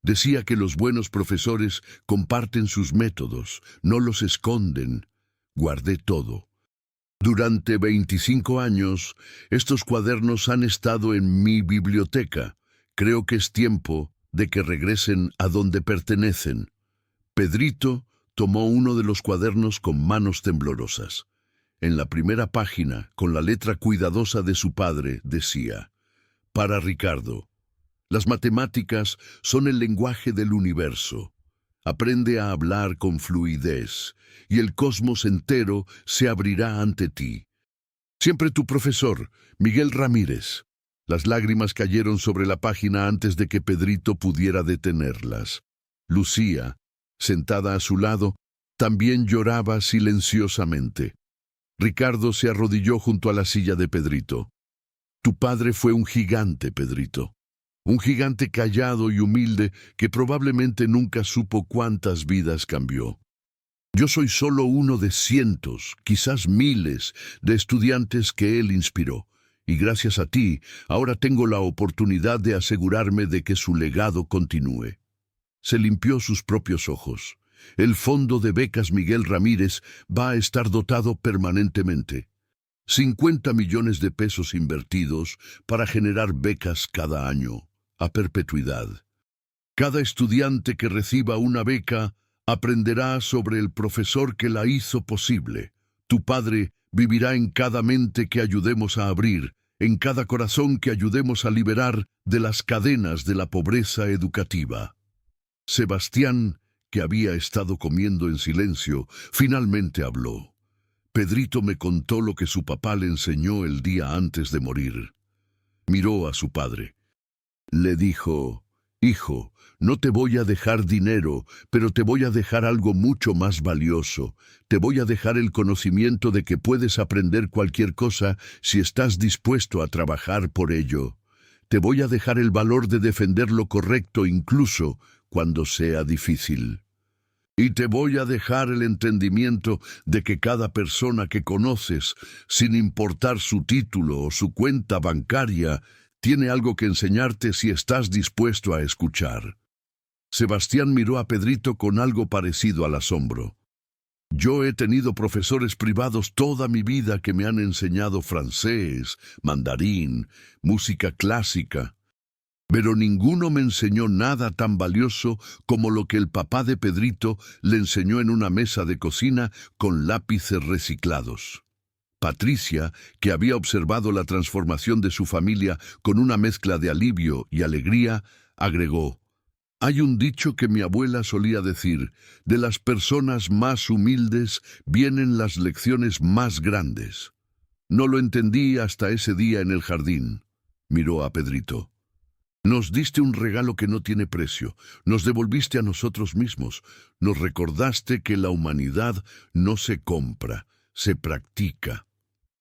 S1: Decía que los buenos profesores comparten sus métodos, no los esconden. Guardé todo. Durante 25 años, estos cuadernos han estado en mi biblioteca. Creo que es tiempo de que regresen a donde pertenecen. Pedrito tomó uno de los cuadernos con manos temblorosas. En la primera página, con la letra cuidadosa de su padre, decía: para Ricardo, las matemáticas son el lenguaje del universo. Aprende a hablar con fluidez, y el cosmos entero se abrirá ante ti. Siempre tu profesor, Miguel Ramírez. Las lágrimas cayeron sobre la página antes de que Pedrito pudiera detenerlas. Lucía, sentada a su lado, también lloraba silenciosamente. Ricardo se arrodilló junto a la silla de Pedrito. Tu padre fue un gigante, Pedrito. Un gigante callado y humilde que probablemente nunca supo cuántas vidas cambió. Yo soy solo uno de cientos, quizás miles, de estudiantes que él inspiró. Y gracias a ti, ahora tengo la oportunidad de asegurarme de que su legado continúe. Se limpió sus propios ojos. El Fondo de Becas Miguel Ramírez va a estar dotado permanentemente. 50 millones de pesos invertidos para generar becas cada año, a perpetuidad. Cada estudiante que reciba una beca aprenderá sobre el profesor que la hizo posible. Tu padre vivirá en cada mente que ayudemos a abrir, en cada corazón que ayudemos a liberar de las cadenas de la pobreza educativa. Sebastián, que había estado comiendo en silencio, finalmente habló. Pedrito me contó lo que su papá le enseñó el día antes de morir. Miró a su padre. Le dijo: hijo, no te voy a dejar dinero, pero te voy a dejar algo mucho más valioso. Te voy a dejar el conocimiento de que puedes aprender cualquier cosa si estás dispuesto a trabajar por ello. Te voy a dejar el valor de defender lo correcto incluso cuando sea difícil. Y te voy a dejar el entendimiento de que cada persona que conoces, sin importar su título o su cuenta bancaria, tiene algo que enseñarte si estás dispuesto a escuchar. Sebastián miró a Pedrito con algo parecido al asombro. Yo he tenido profesores privados toda mi vida que me han enseñado francés, mandarín, música clásica. Pero ninguno me enseñó nada tan valioso como lo que el papá de Pedrito le enseñó en una mesa de cocina con lápices reciclados. Patricia, que había observado la transformación de su familia con una mezcla de alivio y alegría, agregó: hay un dicho que mi abuela solía decir: de las personas más humildes vienen las lecciones más grandes. No lo entendí hasta ese día en el jardín. Miró a Pedrito. Nos diste un regalo que no tiene precio, nos devolviste a nosotros mismos, nos recordaste que la humanidad no se compra, se practica.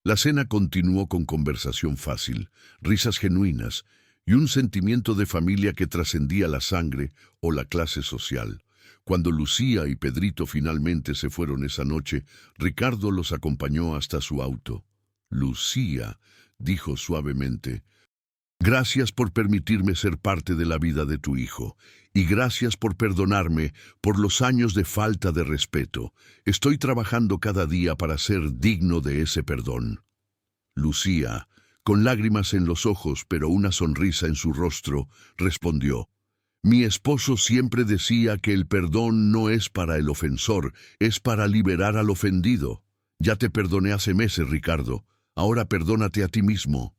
S1: La cena continuó con conversación fácil, risas genuinas y un sentimiento de familia que trascendía la sangre o la clase social. Cuando Lucía y Pedrito finalmente se fueron esa noche, Ricardo los acompañó hasta su auto. Lucía dijo suavemente: «Gracias por permitirme ser parte de la vida de tu hijo, y gracias por perdonarme por los años de falta de respeto. Estoy trabajando cada día para ser digno de ese perdón». Lucía, con lágrimas en los ojos pero una sonrisa en su rostro, respondió: «Mi esposo siempre decía que el perdón no es para el ofensor, es para liberar al ofendido. Ya te perdoné hace meses, Ricardo. Ahora perdónate a ti mismo».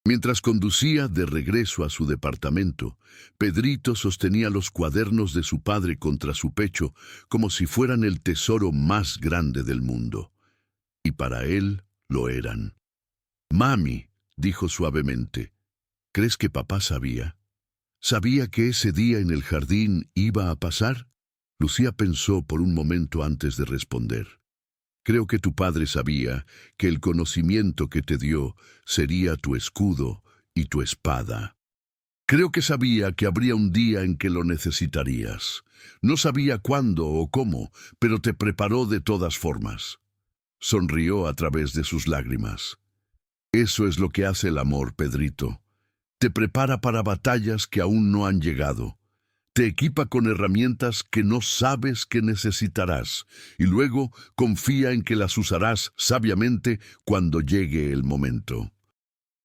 S1: Mientras conducía de regreso a su departamento, Pedrito sostenía los cuadernos de su padre contra su pecho como si fueran el tesoro más grande del mundo. Y para él lo eran. «Mami», dijo suavemente, «¿crees que papá sabía? ¿Sabía que ese día en el jardín iba a pasar?» Lucía pensó por un momento antes de responder. «Creo que tu padre sabía que el conocimiento que te dio sería tu escudo y tu espada. Creo que sabía que habría un día en que lo necesitarías. No sabía cuándo o cómo, pero te preparó de todas formas». Sonrió a través de sus lágrimas. «Eso es lo que hace el amor, Pedrito. Te prepara para batallas que aún no han llegado. Te equipa con herramientas que no sabes que necesitarás, y luego confía en que las usarás sabiamente cuando llegue el momento».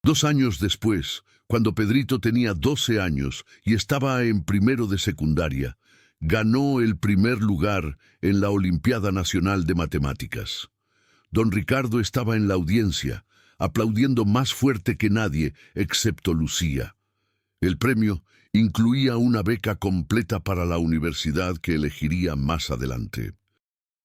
S1: 2 años después, cuando Pedrito tenía 12 años y estaba en primero de secundaria, ganó el primer lugar en la Olimpiada Nacional de Matemáticas. Don Ricardo estaba en la audiencia, aplaudiendo más fuerte que nadie, excepto Lucía. El premio incluía una beca completa para la universidad que elegiría más adelante.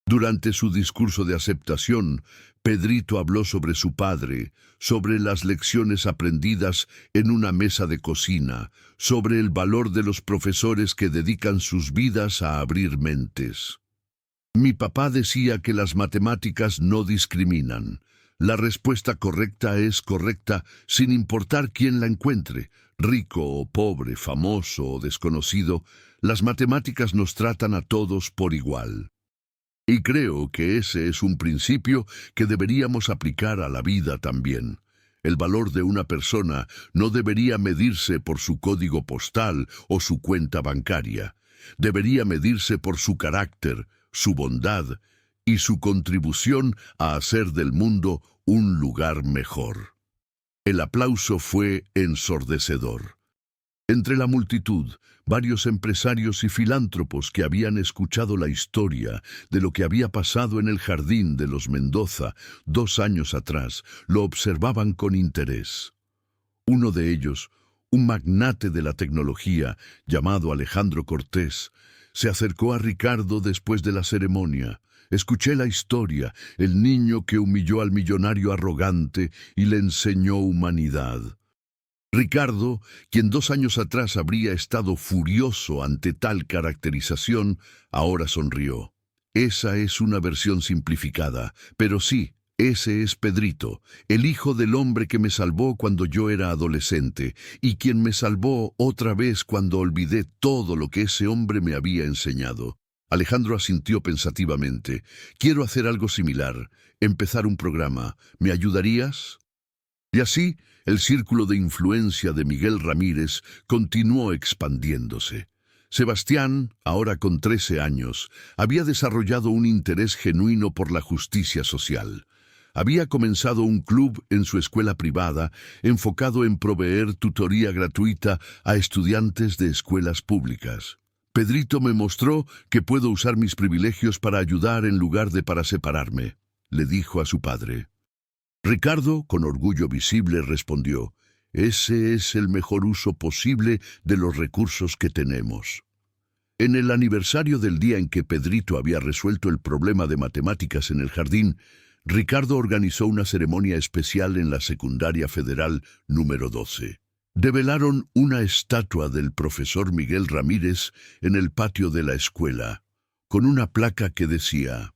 S1: Durante su discurso de aceptación, Pedrito habló sobre su padre, sobre las lecciones aprendidas en una mesa de cocina, sobre el valor de los profesores que dedican sus vidas a abrir mentes. «Mi papá decía que las matemáticas no discriminan. La respuesta correcta es correcta sin importar quién la encuentre, rico o pobre, famoso o desconocido. Las matemáticas nos tratan a todos por igual». Y creo que ese es un principio que deberíamos aplicar a la vida también. El valor de una persona no debería medirse por su código postal o su cuenta bancaria. Debería medirse por su carácter, su bondad y su contribución a hacer del mundo un lugar mejor. El aplauso fue ensordecedor. Entre la multitud, varios empresarios y filántropos que habían escuchado la historia de lo que había pasado en el jardín de los Mendoza 2 años atrás, lo observaban con interés. Uno de ellos, un magnate de la tecnología llamado Alejandro Cortés, se acercó a Ricardo después de la ceremonia. «Escuché la historia, el niño que humilló al millonario arrogante y le enseñó humanidad». Ricardo, quien 2 años atrás habría estado furioso ante tal caracterización, ahora sonrió. Esa es una versión simplificada, pero sí, ese es Pedrito, el hijo del hombre que me salvó cuando yo era adolescente, y quien me salvó otra vez cuando olvidé todo lo que ese hombre me había enseñado. Alejandro asintió pensativamente. «Quiero hacer algo similar, empezar un programa. ¿Me ayudarías?» Y así, el círculo de influencia de Miguel Ramírez continuó expandiéndose. Sebastián, ahora con 13 años, había desarrollado un interés genuino por la justicia social. Había comenzado un club en su escuela privada enfocado en proveer tutoría gratuita a estudiantes de escuelas públicas. «Pedrito me mostró que puedo usar mis privilegios para ayudar en lugar de para separarme», le dijo a su padre. Ricardo, con orgullo visible, respondió: «Ese es el mejor uso posible de los recursos que tenemos». En el aniversario del día en que Pedrito había resuelto el problema de matemáticas en el jardín, Ricardo organizó una ceremonia especial en la secundaria federal número 12. Develaron una estatua del profesor Miguel Ramírez en el patio de la escuela, con una placa que decía: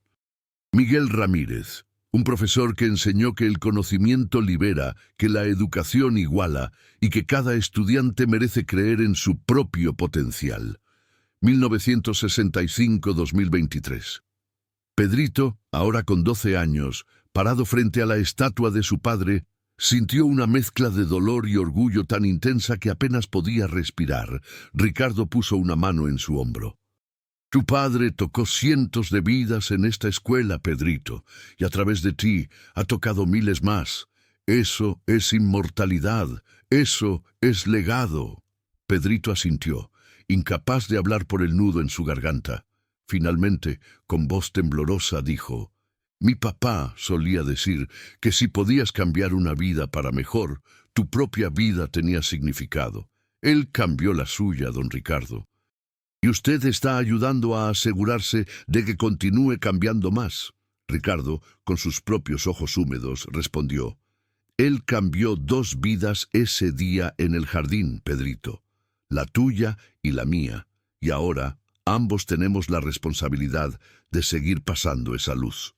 S1: «Miguel Ramírez, un profesor que enseñó que el conocimiento libera, que la educación iguala y que cada estudiante merece creer en su propio potencial. 1965-2023. Pedrito, ahora con 12 años, parado frente a la estatua de su padre, sintió una mezcla de dolor y orgullo tan intensa que apenas podía respirar. Ricardo puso una mano en su hombro. Tu padre tocó cientos de vidas en esta escuela, Pedrito, y a través de ti ha tocado miles más. Eso es inmortalidad, eso es legado. Pedrito asintió, incapaz de hablar por el nudo en su garganta. Finalmente, con voz temblorosa, dijo: Mi papá solía decir que si podías cambiar una vida para mejor, tu propia vida tenía significado. Él cambió la suya, don Ricardo. Y usted está ayudando a asegurarse de que continúe cambiando más. Ricardo, con sus propios ojos húmedos, respondió: Él cambió 2 vidas ese día en el jardín, Pedrito, la tuya y la mía, y ahora ambos tenemos la responsabilidad de seguir pasando esa luz.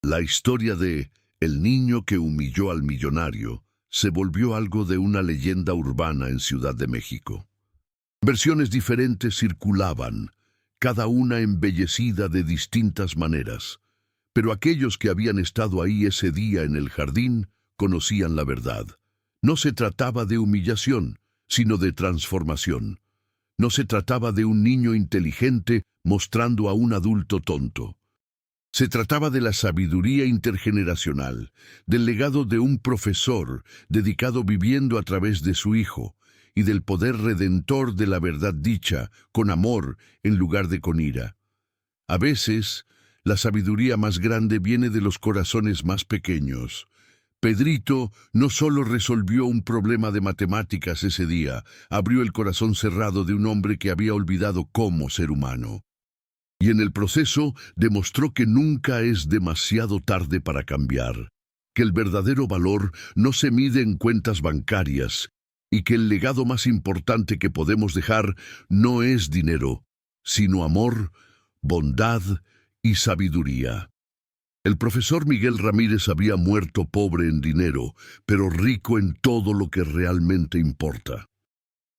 S1: La historia de El niño que humilló al millonario se volvió algo de una leyenda urbana en Ciudad de México. Versiones diferentes circulaban, cada una embellecida de distintas maneras, pero aquellos que habían estado ahí ese día en el jardín conocían la verdad. No se trataba de humillación, sino de transformación. No se trataba de un niño inteligente mostrando a un adulto tonto. Se trataba de la sabiduría intergeneracional, del legado de un profesor dedicado viviendo a través de su hijo, y del poder redentor de la verdad dicha, con amor en lugar de con ira. A veces, la sabiduría más grande viene de los corazones más pequeños. Pedrito no solo resolvió un problema de matemáticas ese día, abrió el corazón cerrado de un hombre que había olvidado cómo ser humano. Y en el proceso demostró que nunca es demasiado tarde para cambiar, que el verdadero valor no se mide en cuentas bancarias, y que el legado más importante que podemos dejar no es dinero, sino amor, bondad y sabiduría. El profesor Miguel Ramírez había muerto pobre en dinero, pero rico en todo lo que realmente importa.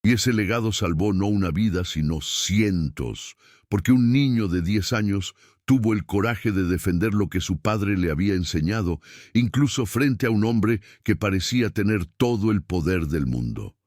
S1: Y ese legado salvó no una vida, sino cientos, porque un niño de 10 años tuvo el coraje de defender lo que su padre le había enseñado, incluso frente a un hombre que parecía tener todo el poder del mundo.